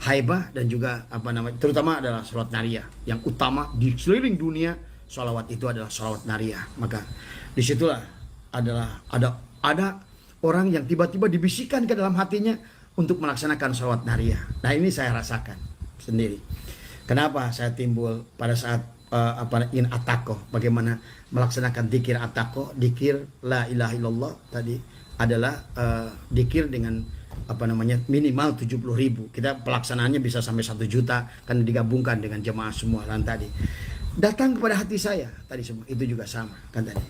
haibah dan juga apa namanya terutama adalah sholawat nariyah yang utama di seluruh dunia. Sholawat itu adalah sholawat nariyah. Maka disitulah adalah ada orang yang tiba-tiba dibisikkan ke dalam hatinya untuk melaksanakan sholawat nariyah. Nah ini saya rasakan sendiri. Kenapa saya timbul pada saat ingin ataqoh, bagaimana melaksanakan dikir ataqoh, dikir la ilaha illallah tadi adalah dikir dengan apa namanya minimal 70.000. Kita pelaksanaannya bisa sampai 1 juta kan digabungkan dengan jemaah semua kan tadi. Datang kepada hati saya tadi semua itu juga sama kan tadi.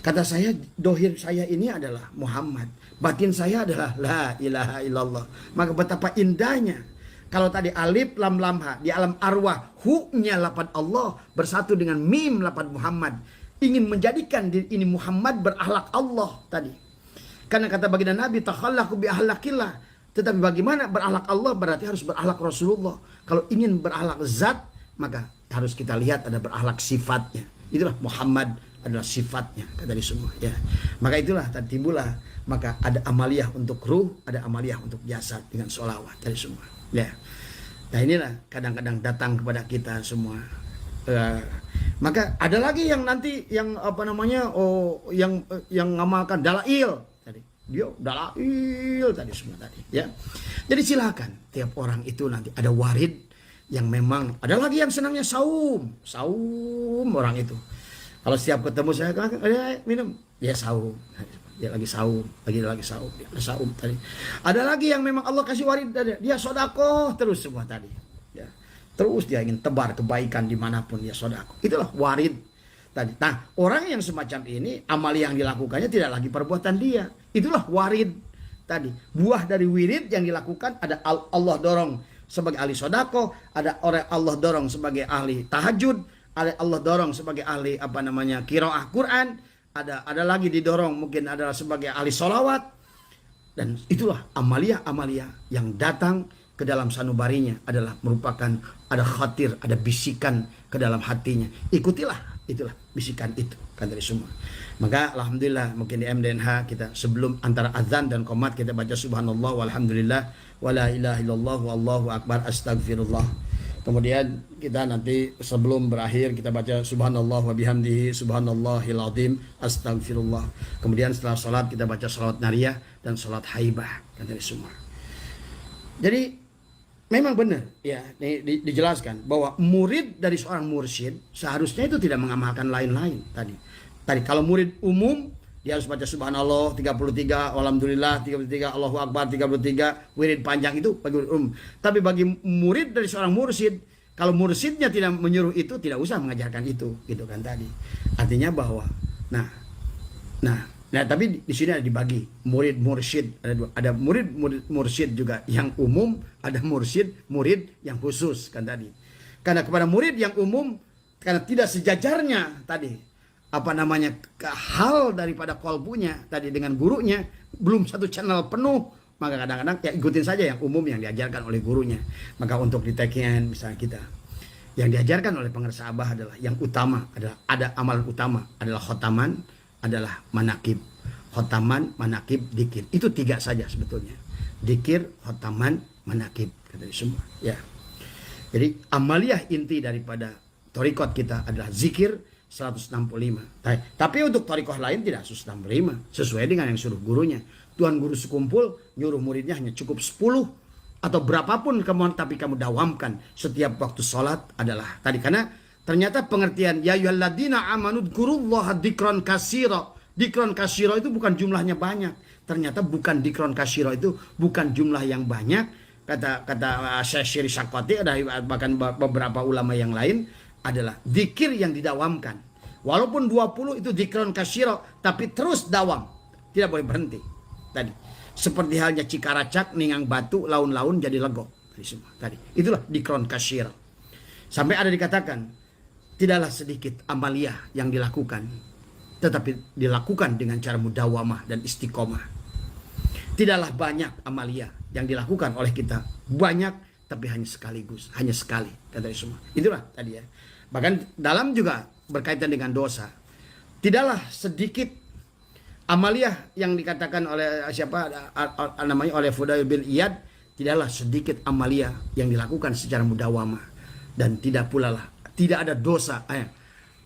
Kata saya dohir saya ini adalah Muhammad, batin saya adalah la ilaha illallah. Maka betapa indahnya kalau tadi alif lam lam ha di alam arwah hu-nya lafaz Allah bersatu dengan mim lafaz Muhammad, ingin menjadikan diri ini Muhammad berakhlak Allah tadi. Karena kata baginda Nabi takhallaqu bi ahlakillah. Tetapi bagaimana berakhlak Allah berarti harus berakhlak Rasulullah. Kalau ingin berakhlak zat maka harus kita lihat ada berakhlak sifatnya. Itulah Muhammad adalah sifatnya kata di semua ya. Maka itulah timbullah maka ada amaliyah untuk ruh, ada amaliyah untuk jasad dengan sholawat dari semua. Ya, nah inilah kadang-kadang datang kepada kita semua. Maka ada lagi yang nanti yang apa namanya yang ngamalkan dalail tadi. Dia dalail tadi semua tadi. Ya, jadi silakan tiap orang itu nanti ada warid yang memang ada lagi yang senangnya saum orang itu. Kalau setiap ketemu saya minum dia saum. Dia lagi saum, lagi saum, dia saum tadi. Ada lagi yang memang Allah kasih warid dia sodakoh terus semua tadi. Ya. Terus dia ingin tebar kebaikan dimanapun dia sodakoh. Itulah warid tadi. Nah orang yang semacam ini amal yang dilakukannya tidak lagi perbuatan dia. Itulah warid tadi. Buah dari wirid yang dilakukan ada Allah dorong sebagai ahli sodakoh, ada orang Allah dorong sebagai ahli tahajud, ada Allah dorong sebagai ahli apa namanya qiraah Quran. Ada lagi didorong mungkin adalah sebagai ahli sholawat. Dan itulah amaliyah yang datang ke dalam sanubarinya adalah merupakan ada khatir, ada bisikan ke dalam hatinya. Ikutilah, itulah bisikan itu kan dari semua. Maka alhamdulillah mungkin di MDNH kita sebelum antara azan dan qomat kita baca subhanallah walhamdulillah wala ilaha illallah wallahu akbar astagfirullah. Kemudian kita nanti sebelum berakhir kita baca subhanallah wa bihamdihi subhanallahil azim astagfirullah. Kemudian setelah salat kita baca salat nariyah dan salat haibah kan dari semua. Jadi memang benar ya dijelaskan bahwa murid dari seorang mursyid seharusnya itu tidak mengamalkan lain-lain tadi. Kalau murid umum dia harus baca subhanallah 33, alhamdulillah 33, Allahu akbar 33, wirid panjang itu bagi murid umum. Tapi bagi murid dari seorang mursyid, kalau mursyidnya tidak menyuruh itu tidak usah mengajarkan itu, gitu kan tadi. Artinya bahwa nah tapi di sini ada dibagi murid mursyid, ada dua. Ada murid mursyid juga yang umum, ada murid yang khusus kan tadi. Karena kepada murid yang umum karena tidak sejajarnya tadi apa namanya hal daripada kolbunya tadi dengan gurunya belum satu channel penuh, maka kadang-kadang ya ikutin saja yang umum yang diajarkan oleh gurunya. Maka untuk di TKN misalnya kita yang diajarkan oleh pengersa Abah adalah yang utama adalah ada amalan utama adalah khotaman, adalah manakib. Khotaman, manakib, dikir. Itu 3 saja sebetulnya. Dikir, khotaman, manakib kata semua ya. Jadi amaliyah inti daripada Thariqat kita adalah zikir 165. Tapi untuk thariqah lain tidak 165, sesuai dengan yang suruh gurunya. Tuan guru sekumpul nyuruh muridnya hanya cukup 10 atau berapapun kamu, tapi kamu dawamkan setiap waktu sholat adalah tadi. Karena ternyata pengertian ya ayyuhalladzina amanu dzkurullaha dzikran katsira. Dzikran katsira itu bukan jumlahnya banyak. Ternyata bukan dzikran katsira itu bukan jumlah yang banyak. Kata Syekh Syakoti, ada bahkan beberapa ulama yang lain, adalah dzikir yang didawamkan. Walaupun 20 itu dzikran katsira, tapi terus dawam. Tidak boleh berhenti. Tadi seperti halnya cikaracak, ningang batu, laun-laun jadi legok. Tadi semua. Tadi itulah dzikran katsira. Sampai ada dikatakan tidaklah sedikit amaliyah yang dilakukan, tetapi dilakukan dengan cara mudawamah dan istiqomah. Tidaklah banyak amaliyah yang dilakukan oleh kita, banyak tapi hanya sekaligus, hanya sekali, kata semua. Itulah tadi ya. Bahkan dalam juga berkaitan dengan dosa, tidaklah sedikit amaliyah yang dikatakan oleh namanya oleh Fudail bin Iyad, tidaklah sedikit amaliyah yang dilakukan secara mudawamah, dan tidak ada dosa,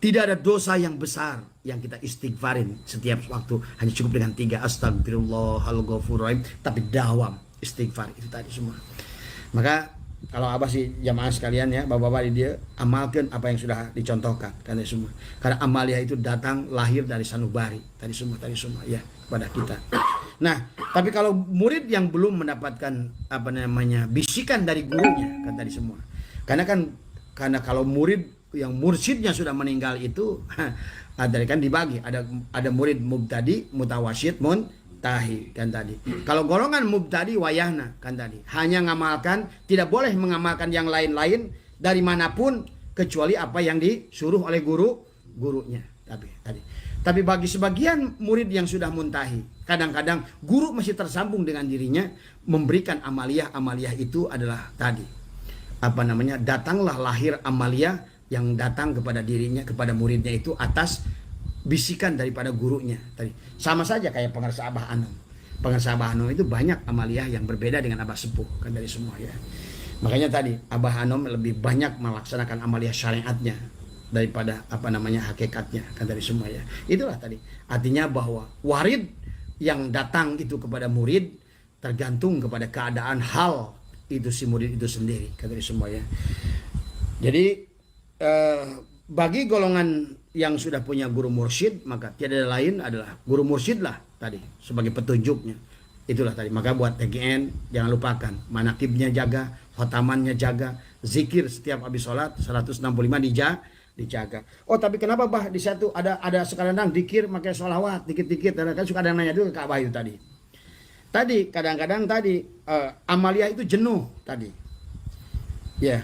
tidak ada dosa yang besar yang kita istighfarin setiap waktu hanya cukup dengan 3 astagfirullahaladzim, tapi dawam istighfar itu tadi semua. Maka kalau Abah sih jamaah sekalian ya, bapak-bapak di dia amalkan apa yang sudah dicontohkan kan semua. Karena amaliyah itu datang lahir dari sanubari tadi semua ya kepada kita. Nah, tapi kalau murid yang belum mendapatkan bisikan dari gurunya kan tadi semua. Karena kalau murid yang mursyidnya sudah meninggal itu ada kan dibagi, ada murid mubtadi, mutawasyid, muntahi kan tadi. Kalau golongan mubtadi wayahna kan tadi, hanya ngamalkan, tidak boleh mengamalkan yang lain-lain dari manapun kecuali apa yang disuruh oleh gurunya. Tapi bagi sebagian murid yang sudah muntahi, kadang-kadang guru masih tersambung dengan dirinya, memberikan amaliyah itu adalah tadi datanglah lahir amaliyah yang datang kepada dirinya, kepada muridnya itu atas bisikan daripada gurunya tadi. Sama saja kayak pengarsa Abah Anom. Pengarsa Abah Anom itu banyak amaliyah yang berbeda dengan Abah Sepuh kan dari semua ya. Makanya tadi Abah Anom lebih banyak melaksanakan amaliyah syariatnya daripada hakikatnya kan dari semua ya. Itulah tadi. Artinya bahwa warid yang datang itu kepada murid tergantung kepada keadaan hal itu si murid itu sendiri kan dari semua ya. Jadi bagi golongan yang sudah punya guru mursyid, maka tiada lain adalah guru mursyid lah tadi sebagai petunjuknya. Itulah tadi. Maka buat TGN jangan lupakan manakibnya jaga, khotamannya jaga, zikir setiap habis sholat 165 dijaga. Oh tapi kenapa Bah di satu ada sekarang zikir pakai sholawat dikit-dikit, kan suka ada yang nanya dulu ke Kak Bayu tadi. Tadi kadang-kadang tadi amaliyah itu jenuh tadi. Ya.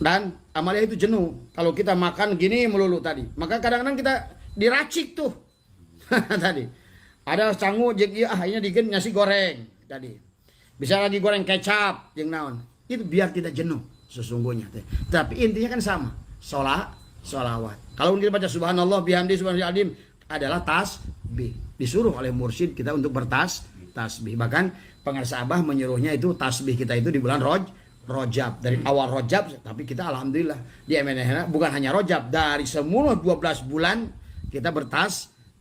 Dan amaliyah itu jenuh. Kalau kita makan gini melulu tadi, maka kadang-kadang kita diracik tuh. Tadi. Ada sangu jeung akhirnya dikeun nasi goreng tadi. Bisa lagi goreng kecap jeung naon. Itu biar tidak jenuh sesungguhnya. Tapi intinya kan sama. Sholawat. Kalau kita baca subhanallah bihamdi subhanallahil azim adalah tasbih. Disuruh oleh mursyid kita untuk tasbih. Bahkan pengarsa Abah menyuruhnya itu tasbih kita itu di bulan Rojab, dari awal Rojab, tapi kita alhamdulillah di MNH bukan hanya Rojab, dari semua 12 bulan kita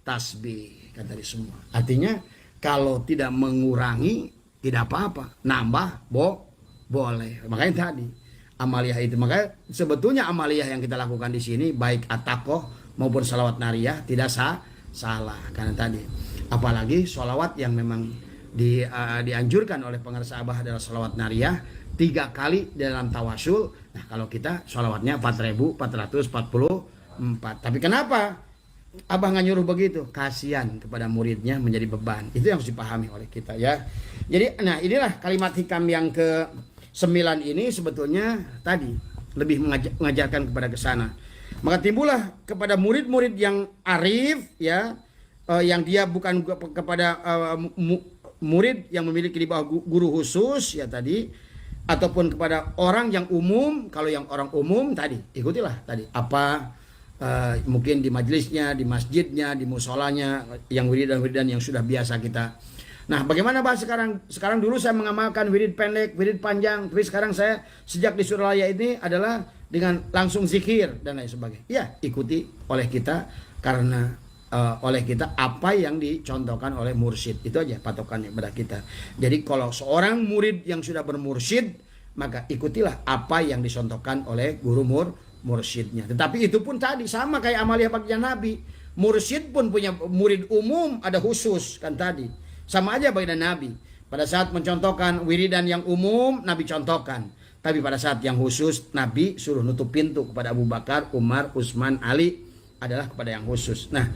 tasbih kan dari semua. Artinya kalau tidak mengurangi tidak apa-apa, nambah boleh. Makanya tadi amaliyah itu, makanya sebetulnya amaliyah yang kita lakukan di sini baik atakoh maupun salawat nariyah tidak salah karena tadi. Apalagi sholawat yang memang dianjurkan oleh pengarsa Abah adalah sholawat nariyah 3 kali dalam tawasul. Nah kalau kita sholawatnya 4.444. Tapi kenapa Abah nggak nyuruh begitu? Kasihan kepada muridnya menjadi beban. Itu yang harus dipahami oleh kita ya. Jadi nah inilah kalimat hikam yang ke-9 ini sebetulnya tadi lebih mengajarkan kepada kesana. Maka timbullah kepada murid-murid yang arif ya, yang dia bukan kepada murid yang memiliki di bawah guru khusus ya tadi, ataupun kepada orang yang umum. Kalau yang orang umum tadi ikutilah tadi mungkin di majelisnya, di masjidnya, di musolanya, yang wiridan-wiridan yang sudah biasa kita. Nah bagaimana Bah sekarang dulu saya mengamalkan wirid pendek, wirid panjang, tapi sekarang saya sejak di Suralaya ini adalah dengan langsung zikir dan lain sebagainya. Ya, ikuti oleh kita karena oleh kita apa yang dicontohkan oleh mursyid. Itu aja patokannya pada kita. Jadi kalau seorang murid yang sudah bermursyid, maka ikutilah apa yang dicontohkan oleh guru mursyidnya. Tetapi itu pun tadi sama kayak amalia bagian Nabi. Mursyid pun punya murid umum, ada khusus kan tadi. Sama aja bagian Nabi. Pada saat mencontohkan wiridan yang umum, Nabi contohkan. Tapi pada saat yang khusus, Nabi suruh nutup pintu kepada Abu Bakar, Umar, Utsman, Ali adalah kepada yang khusus. Nah,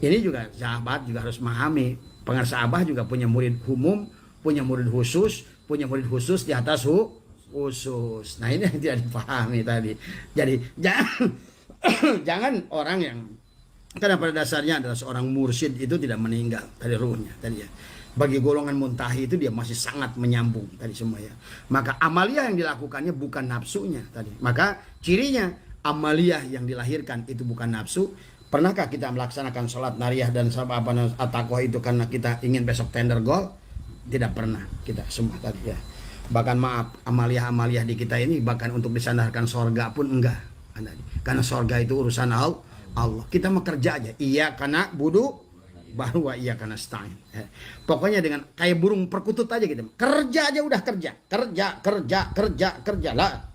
ini juga sahabat juga harus memahami. Sahabat juga punya murid umum, punya murid khusus di atas khusus. Nah, ini yang tidak dipahami tadi. Jadi jangan jangan orang yang karena pada dasarnya adalah seorang mursyid itu tidak meninggal dari ruhnya tadi ya. Bagi golongan muntahi itu dia masih sangat menyambung tadi semua ya. Maka amaliyah yang dilakukannya bukan nafsunya tadi. Maka cirinya amaliyah yang dilahirkan itu bukan nafsu. Pernahkah kita melaksanakan sholat nariyah dan at-taqwa itu karena kita ingin besok tender gol? Tidak pernah kita semua tadi ya. Bahkan maaf, amaliyah di kita ini bahkan untuk disandarkan sorga pun enggak. Karena sorga itu urusan Allah. Kita mau kerja aja. Iya karena budu baru iya karena stain. Pokoknya dengan kayak burung perkutut aja gitu. Kerja aja udah kerja lah.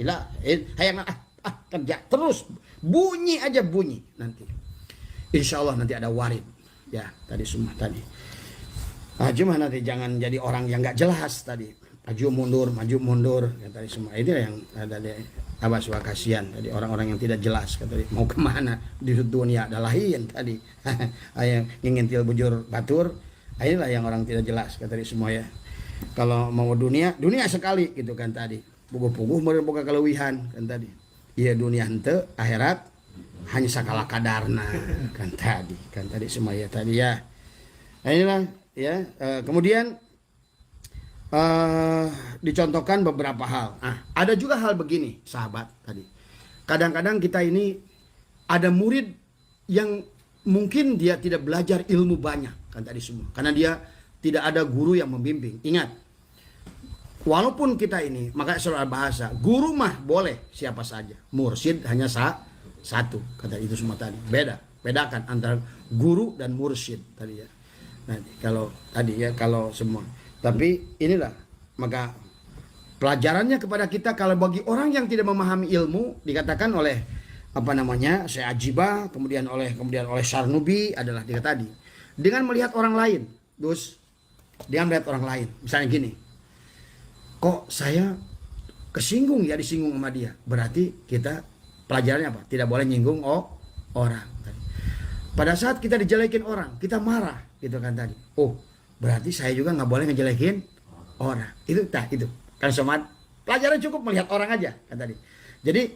Kerja terus bunyi aja bunyi nanti. Insya Allah nanti ada warid ya tadi semua tadi. Cuma nanti jangan jadi orang yang nggak jelas tadi. Maju mundur ya tadi semua. Itu yang ada di Abbas wa kasihan tadi orang-orang yang tidak jelas tadi mau kemana di dunia ada lain tadi. Yang ngintil bujur batur. Inilah yang orang tidak jelas tadi semua ya. Kalau mau dunia sekali gitu kan tadi. Puguh-puguh boga kelewihan kan tadi. Iya dunia henteu akhirat hanya sakala kadarna kan tadi semua ya tadi ya. Nah, inilah ya kemudian dicontohkan beberapa hal. Ada juga hal begini sahabat tadi. Kadang-kadang kita ini ada murid yang mungkin dia tidak belajar ilmu banyak kan tadi semua. Karena dia tidak ada guru yang membimbing. Ingat, walaupun kita ini maka soal bahasa guru mah boleh siapa saja. Mursyid hanya satu kata itu semua tadi. Bedakan antara guru dan mursyid tadi ya. Nanti kalau tadi ya kalau semua. Tapi inilah maka pelajarannya kepada kita kalau bagi orang yang tidak memahami ilmu dikatakan oleh Syekh Ajibah kemudian oleh Syarnubi adalah dia tadi dengan melihat orang lain, dia melihat orang lain misalnya gini, kok saya kesinggung ya disinggung sama dia, berarti kita pelajarannya apa? Tidak boleh nyinggung orang. Pada saat kita dijelekin orang kita marah gitu kan tadi. Berarti saya juga nggak boleh ngejelekin orang. Itu kan somat. Pelajaran cukup melihat orang aja kan tadi. Jadi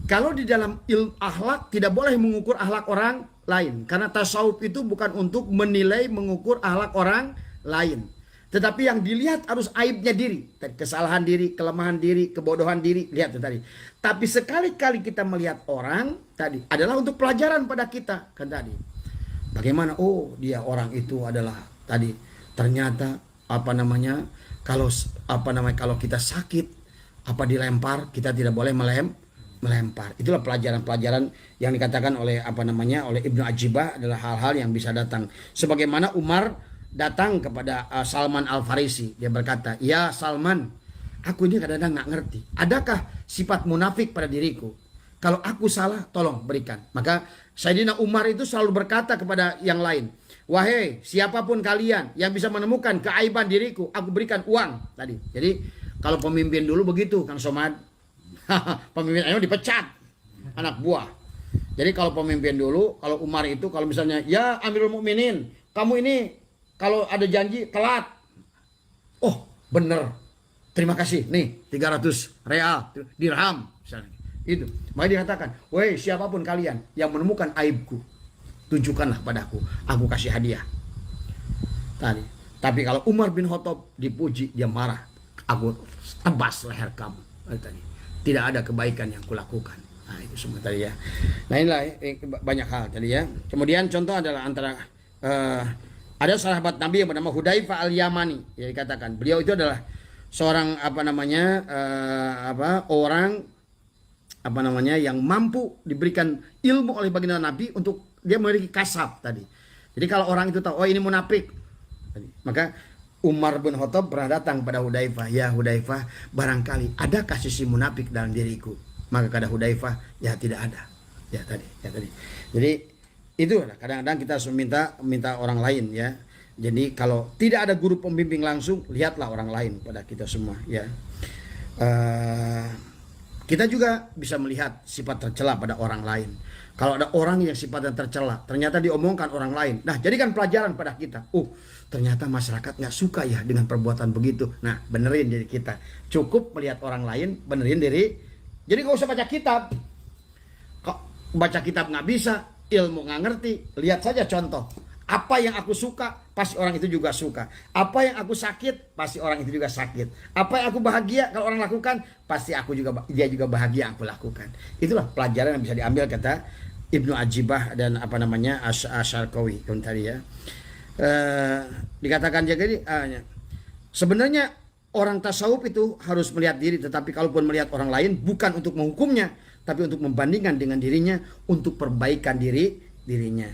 kalau di dalam ilmu akhlak tidak boleh mengukur akhlak orang lain. Karena tasawuf itu bukan untuk menilai mengukur akhlak orang lain. Tetapi yang dilihat harus aibnya diri. Kesalahan diri, kelemahan diri, kebodohan diri. Lihat itu tadi. Tapi sekali-kali kita melihat orang tadi adalah untuk pelajaran pada kita kan tadi. Bagaimana? Dia orang itu adalah tadi. Ternyata kalau kita sakit dilempar kita tidak boleh melempar. Itulah pelajaran-pelajaran yang dikatakan oleh oleh Ibnu Ajibah adalah hal-hal yang bisa datang. Sebagaimana Umar datang kepada Salman Al-Farisi, dia berkata, "Ya Salman, aku ini kadang-kadang nggak ngerti. Adakah sifat munafik pada diriku? Kalau aku salah, tolong berikan." Maka Sayyidina Umar itu selalu berkata kepada yang lain, "Wahai siapapun kalian yang bisa menemukan keaiban diriku, aku berikan uang." Tadi. Jadi kalau pemimpin dulu begitu, Kang Somad. Pemimpin ayo dipecat anak buah. Jadi kalau pemimpin dulu, kalau Umar itu kalau misalnya, "Ya Amirul Mukminin, kamu ini kalau ada janji telat." Bener. Terima kasih. Nih 300 real, dirham misalnya. Itu. Maka dikatakan, "Woi, siapapun kalian yang menemukan aibku, tunjukkanlah padaku, aku kasih hadiah." Tadi. Tapi kalau Umar bin Khattab dipuji, dia marah. "Aku tebas leher kamu." Tadi. Tidak ada kebaikan yang kulakukan. Nah, itu semua tadi ya. Nah, inilah banyak hal tadi ya. Kemudian contoh adalah antara ada sahabat Nabi yang bernama Hudzaifah Al-Yamani. Ya dikatakan, beliau itu adalah seorang orang apa namanya, yang mampu diberikan ilmu oleh baginda Nabi untuk dia memiliki kasab tadi. Jadi kalau orang itu tahu, oh ini munafik, maka Umar bin Khattab pernah datang pada Hudzaifah, ya Hudzaifah, barangkali adakah sisi munafik dalam diriku? Maka kata Hudzaifah, ya tidak ada. Ya tadi. Jadi itu kadang-kadang kita harus minta orang lain ya. Jadi kalau tidak ada guru pembimbing langsung, lihatlah orang lain pada kita semua ya. Kita juga bisa melihat sifat tercela pada orang lain. Kalau ada orang yang sifatnya tercela, ternyata diomongkan orang lain. Nah, jadikan pelajaran pada kita. Ternyata masyarakat nggak suka ya dengan perbuatan begitu. Nah, benerin diri kita. Cukup melihat orang lain, benerin diri. Jadi nggak usah baca kitab. Kok baca kitab nggak bisa, ilmu nggak ngerti. Lihat saja contoh. Apa yang aku suka, pasti orang itu juga suka. Apa yang aku sakit, pasti orang itu juga sakit. Apa yang aku bahagia, kalau orang lakukan, pasti dia juga bahagia aku lakukan. Itulah pelajaran yang bisa diambil kata Ibnu Ajibah dan apa namanya Asy'arqawi tadi ya. Dikatakan jadi sebenarnya orang tasawuf itu harus melihat diri, tetapi kalaupun melihat orang lain bukan untuk menghukumnya, tapi untuk membandingkan dengan dirinya, untuk perbaikan dirinya.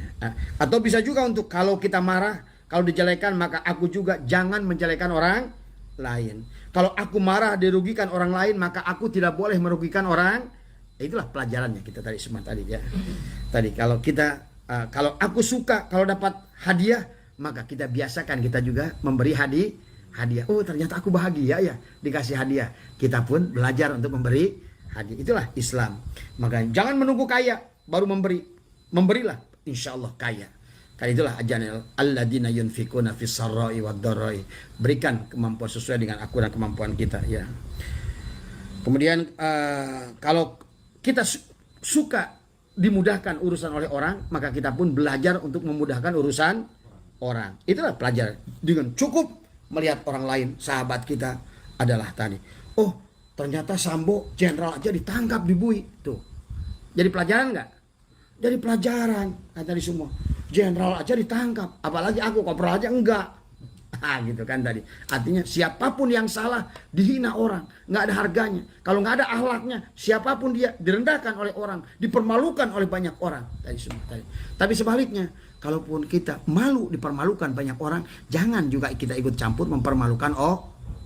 Atau bisa juga untuk kalau kita marah, kalau dijelekan, maka aku juga jangan menjelekan orang lain. Kalau aku marah dirugikan orang lain, maka aku tidak boleh merugikan orang. Itulah pelajarannya kita tadi semua tadi ya. Tadi kalau kita kalau aku suka kalau dapat hadiah, maka kita biasakan kita juga memberi hadiah. Oh, ternyata aku bahagia ya dikasih hadiah. Kita pun belajar untuk memberi hadiah. Itulah Islam. Maka jangan menunggu kaya baru memberi. Memberilah, insya Allah kaya. Karena itulah ajaran alladzina yunfikuna fis sarra'i wad dharra'i. Berikan kemampuan sesuai dengan akuran kemampuan kita ya. Kemudian kalau kita suka dimudahkan urusan oleh orang, maka kita pun belajar untuk memudahkan urusan orang. Itulah pelajaran. Dengan cukup melihat orang lain, sahabat kita adalah tadi. Oh, ternyata Sambo jenderal aja ditangkap di Bui. Tuh. Jadi pelajaran enggak? Jadi pelajaran kan tadi semua. Jenderal aja ditangkap, apalagi aku kopral aja enggak. Gitu kan tadi. Artinya siapapun yang salah dihina orang, nggak ada harganya. Kalau nggak ada akhlaknya, siapapun dia direndahkan oleh orang, dipermalukan oleh banyak orang. Tadi semua tadi. Tapi sebaliknya, kalaupun kita malu dipermalukan banyak orang, jangan juga kita ikut campur mempermalukan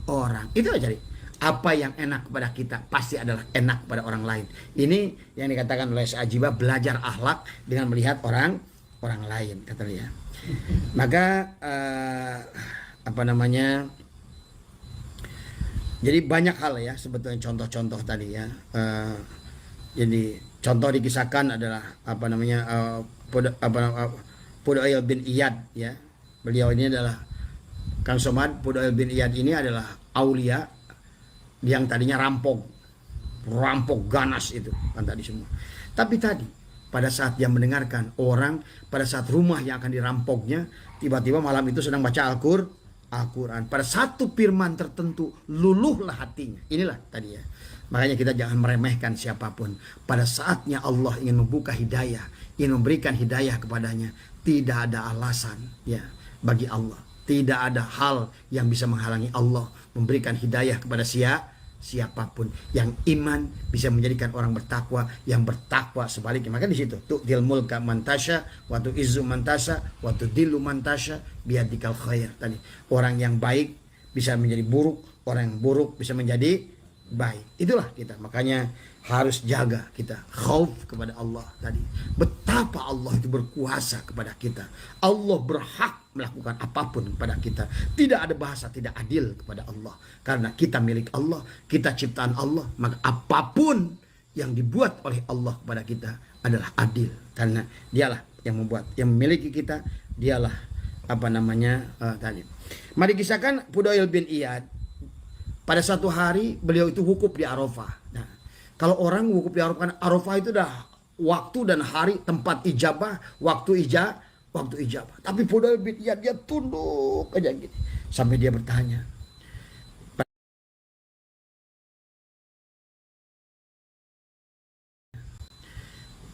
orang. Itu aja. Apa yang enak kepada kita pasti adalah enak pada orang lain. Ini yang dikatakan oleh Ajibah, belajar akhlak dengan melihat orang lain, kata dia. Maka apa namanya? Jadi banyak hal ya sebetulnya contoh-contoh tadi ya. Jadi contoh dikisahkan adalah apa namanya Fudail bin Iyad ya. Beliau ini adalah Kang Somad. Fudail bin Iyad ini adalah aulia yang tadinya rampok ganas itu kan tadi semua. Tapi tadi pada saat dia mendengarkan orang, pada saat rumah yang akan dirampoknya, tiba-tiba malam itu sedang baca Al-Quran. Pada satu firman tertentu luluhlah hatinya. Inilah tadi ya. Makanya kita jangan meremehkan siapapun. Pada saatnya Allah ingin membuka hidayah, ingin memberikan hidayah kepadanya, tidak ada alasan ya bagi Allah. Tidak ada hal yang bisa menghalangi Allah memberikan hidayah kepada siapapun. Yang iman bisa menjadikan orang bertakwa, yang bertakwa sebaliknya. Maka di situ tuh dilmulka mantasya, waktu izu mantasya, waktu dilu mantasya, biadikal khair tadi. Orang yang baik bisa menjadi buruk, orang yang buruk bisa menjadi baik. Itulah kita. Makanya harus jaga kita khauf kepada Allah tadi. Betapa Allah itu berkuasa kepada kita. Allah berhak melakukan apapun kepada kita. Tidak ada bahasa tidak adil kepada Allah. Karena kita milik Allah, kita ciptaan Allah, maka apapun yang dibuat oleh Allah kepada kita adalah adil. Karena dialah yang membuat, yang memiliki kita, dialah apa namanya tadi. Mari kisahkan Fudail bin Iyad. Pada satu hari beliau itu wukuf di Arafah. Nah, kalau orang wukuf di Arafah itu dah waktu dan hari tempat ijabah, waktu ijabah. Tapi Fudail bin Iyad dia tunduk aja gini. Sampai dia bertanya.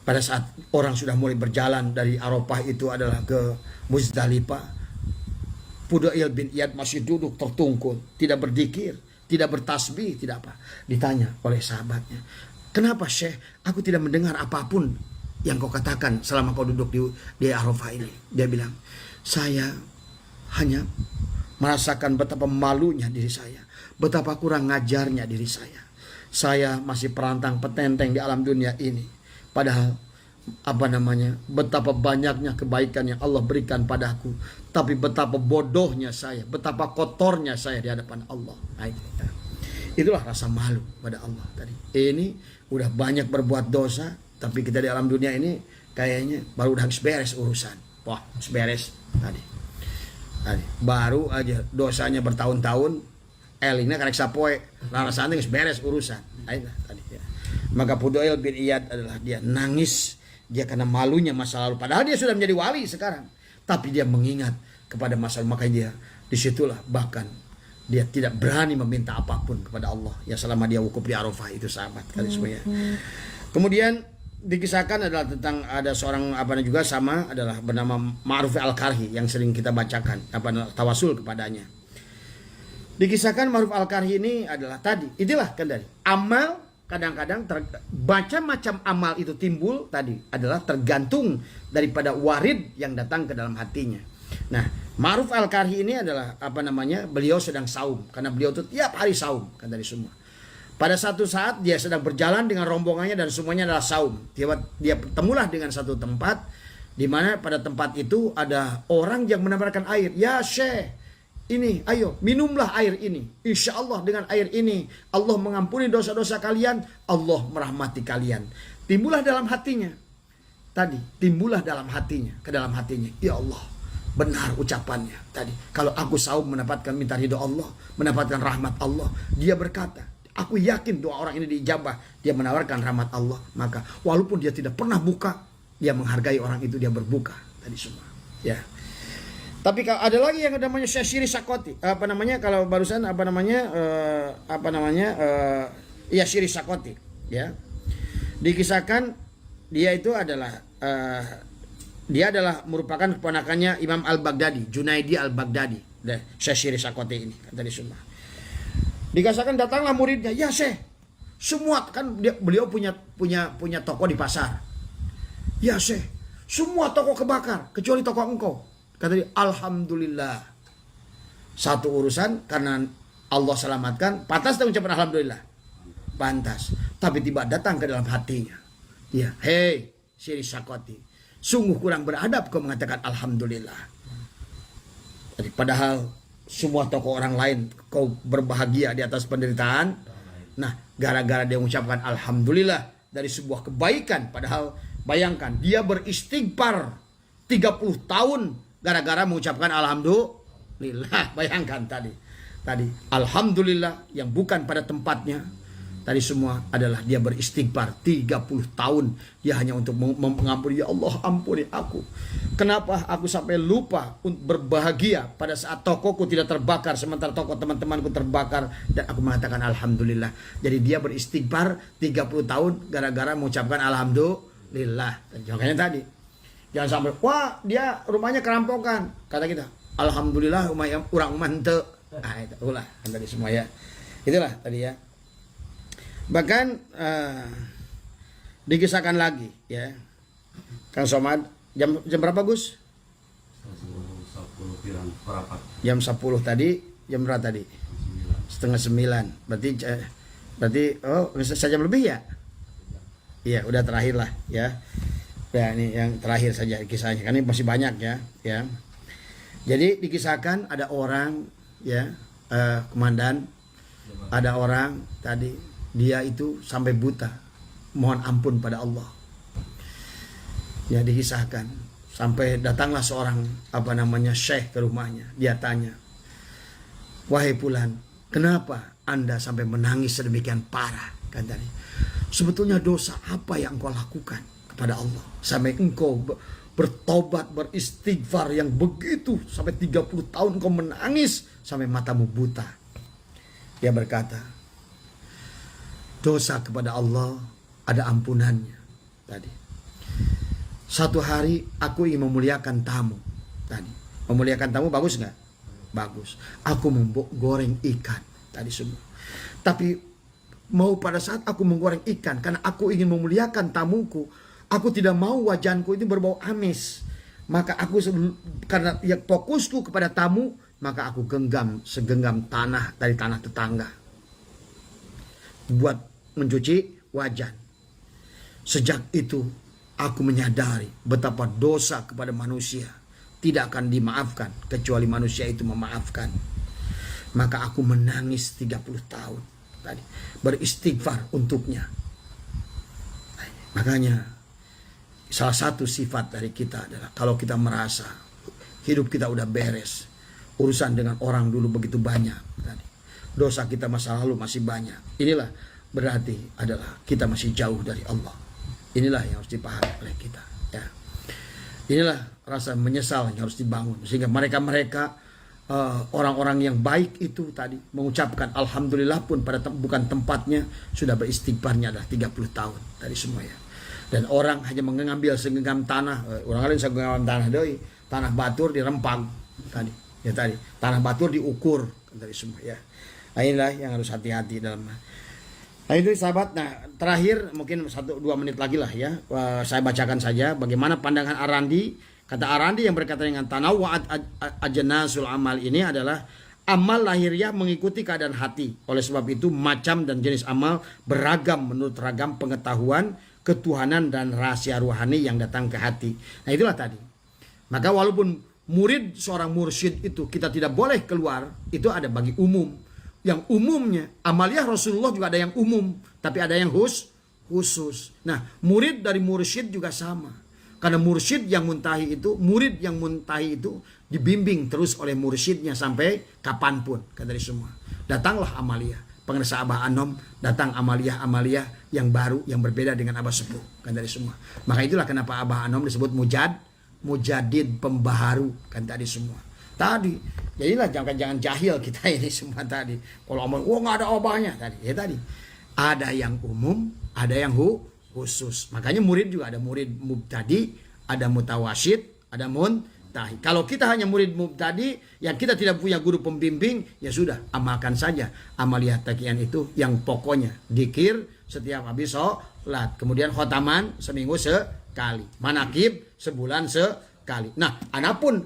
Pada saat orang sudah mulai berjalan dari Arafah itu adalah ke Muzdalifah, Fudail bin Iyad masih duduk tertungkul, tidak berzikir, tidak bertasbih, tidak apa. Ditanya oleh sahabatnya, Kenapa Syekh? Aku tidak mendengar apapun yang kau katakan selama kau duduk di Arafah ini. Dia bilang, saya hanya merasakan betapa malunya diri saya, betapa kurang ngajarnya diri saya. Saya masih perantang petenteng di alam dunia ini. Padahal betapa banyaknya kebaikan yang Allah berikan padaku, tapi betapa bodohnya saya, betapa kotornya saya di hadapan Allah. Nah, itulah rasa malu pada Allah tadi. Ini udah banyak berbuat dosa, tapi kita di alam dunia ini kayaknya baru udah habis beres urusan. Wah, habis beres tadi. Baru aja dosanya bertahun-tahun. Elingnya karek sapoe, rasanya habis beres urusan. Tadi ya. Maka Fudail bin Iyad adalah dia nangis, dia karena malunya masa lalu. Padahal dia sudah menjadi wali sekarang, tapi dia mengingat kepada masa lalu. Makanya dia disitulah bahkan dia tidak berani meminta apapun kepada Allah ya selama dia wukuf di Arafah itu, sahabat kali semuanya. Kemudian dikisahkan adalah tentang ada seorang juga sama adalah bernama Ma'ruf Al-Karhi yang sering kita bacakan tawasul kepadanya. Dikisahkan Ma'ruf Al-Karhi ini adalah tadi, itulah kan dari amal kadang-kadang macam-macam amal itu timbul tadi adalah tergantung daripada warid yang datang ke dalam hatinya. Nah, Ma'ruf Al-Karhi ini adalah beliau sedang saum karena beliau itu tiap hari saum kan dari semua. Pada satu saat dia sedang berjalan dengan rombongannya dan semuanya adalah saum. Dia bertemulah dengan satu tempat di mana pada tempat itu ada orang yang menawarkan air. Ya Syekh, ini ayo minumlah air ini. Insya Allah dengan air ini Allah mengampuni dosa-dosa kalian, Allah merahmati kalian. Timbullah dalam hatinya. Ke dalam hatinya. Ya Allah, benar ucapannya tadi. Kalau aku saum mendapatkan minta ridho Allah, mendapatkan rahmat Allah. Dia berkata, aku yakin doa orang ini diijabah. Dia menawarkan rahmat Allah. Maka walaupun dia tidak pernah buka, dia menghargai orang itu, dia berbuka tadi semua. Ya. Tapi kalau ada lagi yang namanya Syekh Sakoti, kalau barusan Syekh Sakoti, ya. Dikisahkan dia itu adalah dia adalah merupakan keponakannya Imam Al-Baghdadi, Junaidi Al-Baghdadi, Syekh Sakoti ini tadi semua. Dikasahkan datanglah muridnya, ya Syekh, semua kan beliau punya toko di pasar. Ya Syekh, semua toko kebakar kecuali toko engkau. Kata dia, alhamdulillah. Satu urusan karena Allah selamatkan, pantas dia ucapan alhamdulillah. Pantas, tapi tiba datang ke dalam hatinya. Ya, hei Syekh Sakoti, sungguh kurang beradab kau mengatakan alhamdulillah. Jadi padahal semua tokoh orang lain kau berbahagia di atas penderitaan. Nah, gara-gara dia mengucapkan alhamdulillah dari sebuah kebaikan, padahal bayangkan dia beristighfar 30 tahun gara-gara mengucapkan alhamdulillah. Bayangkan tadi alhamdulillah yang bukan pada tempatnya. Tadi semua adalah dia beristighfar 30 tahun. Dia hanya untuk mengampuni. Ya Allah, ampuni aku. Kenapa aku sampai lupa berbahagia pada saat tokoku tidak terbakar, sementara toko teman-temanku terbakar, dan aku mengatakan alhamdulillah. Jadi dia beristighfar 30 tahun gara-gara mengucapkan alhamdulillah. Makanya tadi jangan sampai, wah dia rumahnya kerampokan. Kata kita, alhamdulillah orang mantep. Nah itu ulah kan tadi semua ya. Itulah tadi ya. Bahkan dikisahkan lagi ya, Kang Somad, jam berapa Gus? Jam 10 tadi, jam berapa tadi? 8:30. Berarti sejam lebih ya? Iya, udah terakhir lah ya. Ya ini yang terakhir saja kisahnya, kan ini masih banyak ya. Jadi dikisahkan ada orang ya, komandan, ada orang tadi dia itu sampai buta, mohon ampun pada Allah. Ya dikisahkan sampai datanglah seorang syekh ke rumahnya. Dia tanya, wahai Fulan, kenapa Anda sampai menangis sedemikian parah? Katanya, sebetulnya dosa apa yang engkau lakukan kepada Allah sampai engkau bertobat, beristighfar yang begitu sampai 30 tahun engkau menangis sampai matamu buta? Dia berkata, dosa kepada Allah ada ampunannya tadi. Satu hari aku ingin memuliakan tamu tadi. Memuliakan tamu bagus nggak? Bagus. Aku goreng ikan tadi semua. Tapi mau pada saat aku menggoreng ikan karena aku ingin memuliakan tamuku, aku tidak mau wajanku itu berbau amis. Maka aku karena ya fokusku kepada tamu, maka aku segenggam tanah dari tanah tetangga buat mencuci wajan. Sejak itu aku menyadari betapa dosa kepada manusia tidak akan dimaafkan kecuali manusia itu memaafkan. Maka aku menangis 30 tahun tadi, beristighfar untuknya. Makanya salah satu sifat dari kita adalah kalau kita merasa hidup kita udah beres, urusan dengan orang dulu begitu banyak tadi, dosa kita masa lalu masih banyak, inilah berarti adalah kita masih jauh dari Allah. Inilah yang harus dipahami oleh kita, ya. Inilah rasa menyesal yang harus dibangun sehingga mereka orang-orang yang baik itu tadi mengucapkan alhamdulillah pun pada bukan tempatnya, sudah beristighfarnya adalah 30 tahun tadi semua, ya. Dan orang hanya mengambil segenggam tanah, orang lain segenggam tanah doi, tanah batur dirempang tadi, ya tadi, tanah batur diukur tadi semua, ya. Nah, inilah yang harus hati-hati dalam. Nah itu sahabat, nah terakhir mungkin 1-2 menit lagi lah ya, saya bacakan saja bagaimana pandangan Arandi. Kata Arandi yang berkata dengan tanawwa'at ajnasul amal ini adalah amal lahiriah mengikuti keadaan hati. Oleh sebab itu macam dan jenis amal beragam menurut ragam pengetahuan, ketuhanan dan rahasia ruhani yang datang ke hati. Nah itulah tadi. Maka walaupun murid seorang mursyid itu kita tidak boleh keluar, itu ada bagi umum. Yang umumnya amaliyah Rasulullah juga ada yang umum, tapi ada yang khusus. Nah murid dari mursyid juga sama. Karena mursyid yang muntahi itu, murid yang muntahi itu dibimbing terus oleh mursyidnya sampai kapanpun, kata dari semua. Datanglah amaliyah, pengerasa Abah Anom, datang amaliyah yang baru, yang berbeda dengan Abah Sepuh, kan dari semua. Maka itulah kenapa Abah Anom disebut mujadid, pembaharu, kan tadi semua. Tadi, jadilah jangan jahil kita ini semua tadi. Kalau amal, nggak ada obahnya tadi, ya tadi. Ada yang umum, ada yang khusus. Makanya murid juga ada murid mubtadi, ada mutawasid, ada muntahi. Kalau kita hanya murid mubtadi yang kita tidak punya guru pembimbing, ya sudah, amalkan saja amaliyah taqiyan itu yang pokoknya dikir setiap habis sholat, kemudian khotaman seminggu sekali, manakib sebulan sekali. Nah, adapun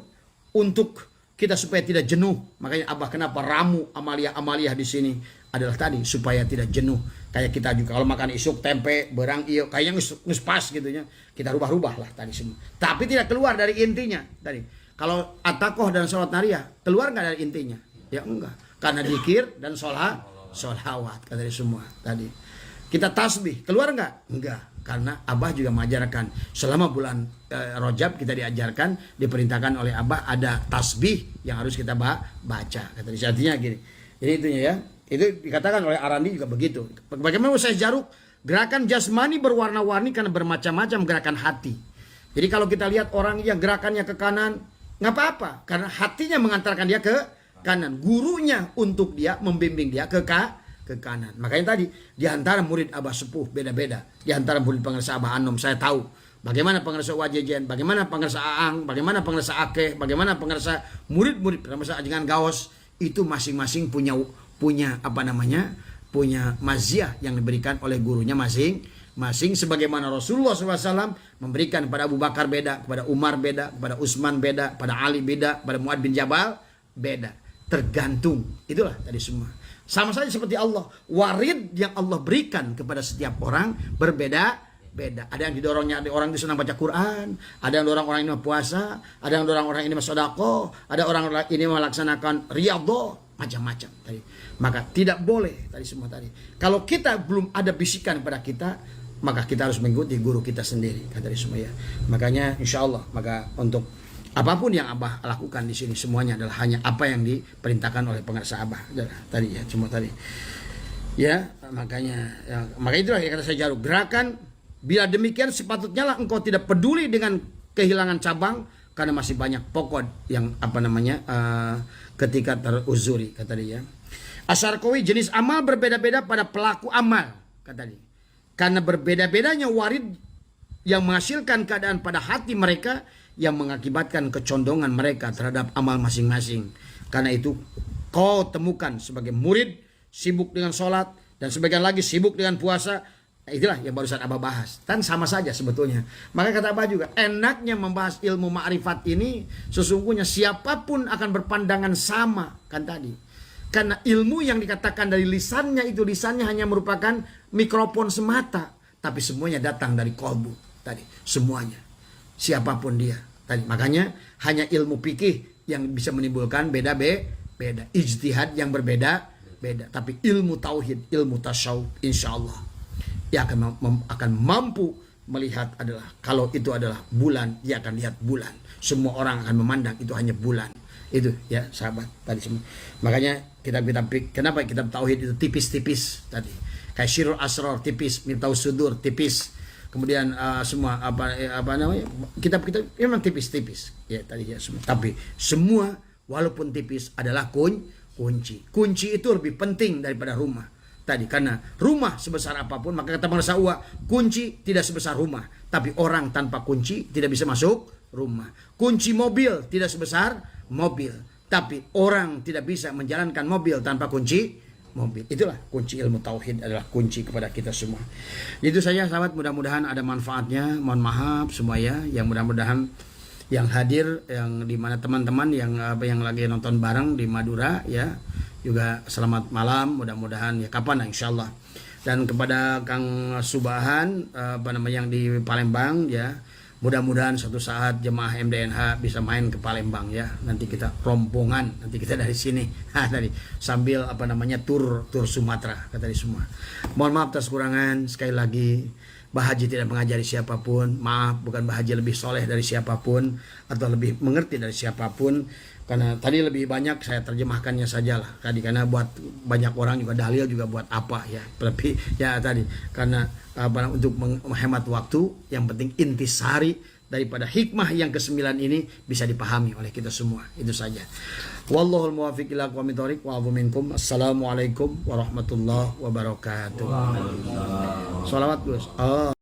untuk kita supaya tidak jenuh, makanya Abah kenapa ramu amaliyah di sini adalah tadi supaya tidak jenuh. Kayak kita juga kalau makan isuk tempe berang iyo kayaknya nges pas gitu ya, kita rubah lah tadi semua. Tapi tidak keluar dari intinya tadi. Kalau atakoh dan sholat nariyah keluar nggak dari intinya? Ya enggak, karena dzikir dan sholawat kata dari semua tadi. Kita tasbih keluar nggak? Enggak, karena Abah juga mengajarkan selama bulan Rajab kita diajarkan, diperintahkan oleh Abah ada tasbih yang harus kita baca. Kata artinya gini. Jadi itunya ya. Itu dikatakan oleh Arandi juga begitu. Bagaimana saya jaruk? Gerakan jasmani berwarna-warni karena bermacam-macam gerakan hati. Jadi kalau kita lihat orang yang gerakannya ke kanan, nggak apa-apa. Karena hatinya mengantarkan dia ke kanan. Gurunya untuk dia membimbing dia ke kanan. Makanya tadi di antara murid Abah Sepuh beda-beda. Di antara murid pengerasa Abah Anom saya tahu bagaimana pengerasa Wajejen, bagaimana pengerasa Aang, bagaimana pengerasa Akeh, bagaimana pengerasa murid-murid pengerasa Ajengan Gaos, itu masing-masing punya maziah yang diberikan oleh gurunya masing-masing. Sebagaimana Rasulullah SAW memberikan kepada Abu Bakar beda, kepada Umar beda, kepada Utsman beda, kepada Ali beda, kepada Mu'ad bin Jabal beda. Tergantung. Itulah tadi semua. Sama saja seperti Allah. Warid yang Allah berikan kepada setiap orang berbeda. Ada yang didorongnya orang itu senang baca Quran, ada yang dorong orang ini puasa, ada yang dorong orang ini sedekah, ada orang ini melaksanakan riyadhah, macam-macam tadi. Maka tidak boleh tadi semua tadi. Kalau kita belum ada bisikan pada kita, maka kita harus mengikuti guru kita sendiri, kata tadi semua ya. Makanya insyaallah maka untuk apapun yang Abah lakukan di sini semuanya adalah hanya apa yang diperintahkan oleh pengarsa Abah tadi ya, cuma tadi. Ya, makanya itulah yang kata saya Jaruk, gerakan bila demikian sepatutnya lah engkau tidak peduli dengan kehilangan cabang karena masih banyak pokok yang ketika teruzuri, kata dia. Asyarqawi, jenis amal berbeda-beda pada pelaku amal, kata dia. Karena berbeda-bedanya warid yang menghasilkan keadaan pada hati mereka yang mengakibatkan kecondongan mereka terhadap amal masing-masing. Karena itu kau temukan sebagai murid sibuk dengan sholat, Dan sebagian lagi sibuk dengan puasa. Itulah yang barusan Abah bahas. Dan sama saja sebetulnya. Maka kata Abah juga, enaknya membahas ilmu ma'rifat ini, sesungguhnya siapapun akan berpandangan sama. Kan tadi. Karena ilmu yang dikatakan dari lisannya itu, lisannya hanya merupakan mikrofon semata. Tapi semuanya datang dari kolbu. Tadi, semuanya. Siapapun dia. Tadi, makanya hanya ilmu fikih yang bisa menimbulkan beda. Ijtihad yang berbeda-beda. Tapi ilmu tauhid, ilmu tasawuf, insya Allah dia akan mampu melihat adalah, kalau itu adalah bulan, dia akan lihat bulan. Semua orang akan memandang itu hanya bulan. Itu ya sahabat tadi semua. Makanya kenapa kitab tauhid itu tipis-tipis tadi. Kayak Syirul Asrar tipis, Miftahus Sudur tipis. Kemudian semua apa namanya? Kitab-kitab memang tipis-tipis. Ya tadi ya semua. Tapi semua walaupun tipis adalah kunci. Kunci itu lebih penting daripada rumah. Tadi karena rumah sebesar apapun, maka kata Bangsa Uwa, kunci tidak sebesar rumah, tapi orang tanpa kunci tidak bisa masuk rumah. Kunci mobil tidak sebesar mobil, tapi orang tidak bisa menjalankan mobil tanpa kunci mobil. Itulah kunci ilmu tauhid, adalah kunci kepada kita semua. Itu saja sahabat, mudah-mudahan ada manfaatnya. Mohon maaf semua ya, yang mudah-mudahan yang hadir, yang dimana teman-teman yang lagi nonton bareng di Madura ya, juga selamat malam, mudah-mudahan ya kapan insyaallah. Dan kepada Kang Subahan yang di Palembang ya, mudah-mudahan suatu saat jemaah MDNH bisa main ke Palembang ya. Nanti kita rombongan, nanti kita dari sini tadi sambil tur Sumatera kata di semua. Mohon maaf atas kurangan, sekali lagi Bah Haji tidak mengajari siapapun. Maaf, bukan Bah Haji lebih soleh dari siapapun atau lebih mengerti dari siapapun. Karena tadi lebih banyak saya terjemahkannya sajalah. Tadi karena buat banyak orang juga dalil juga buat apa ya. Tapi ya tadi karena untuk menghemat waktu, yang penting intisari daripada hikmah yang ke-9 ini bisa dipahami oleh kita semua. Itu saja. Wallahul muwaffiq ila aqwamit thoriq wa afu minkum. Assalamualaikum warahmatullahi wabarakatuh. Shalawat Gus.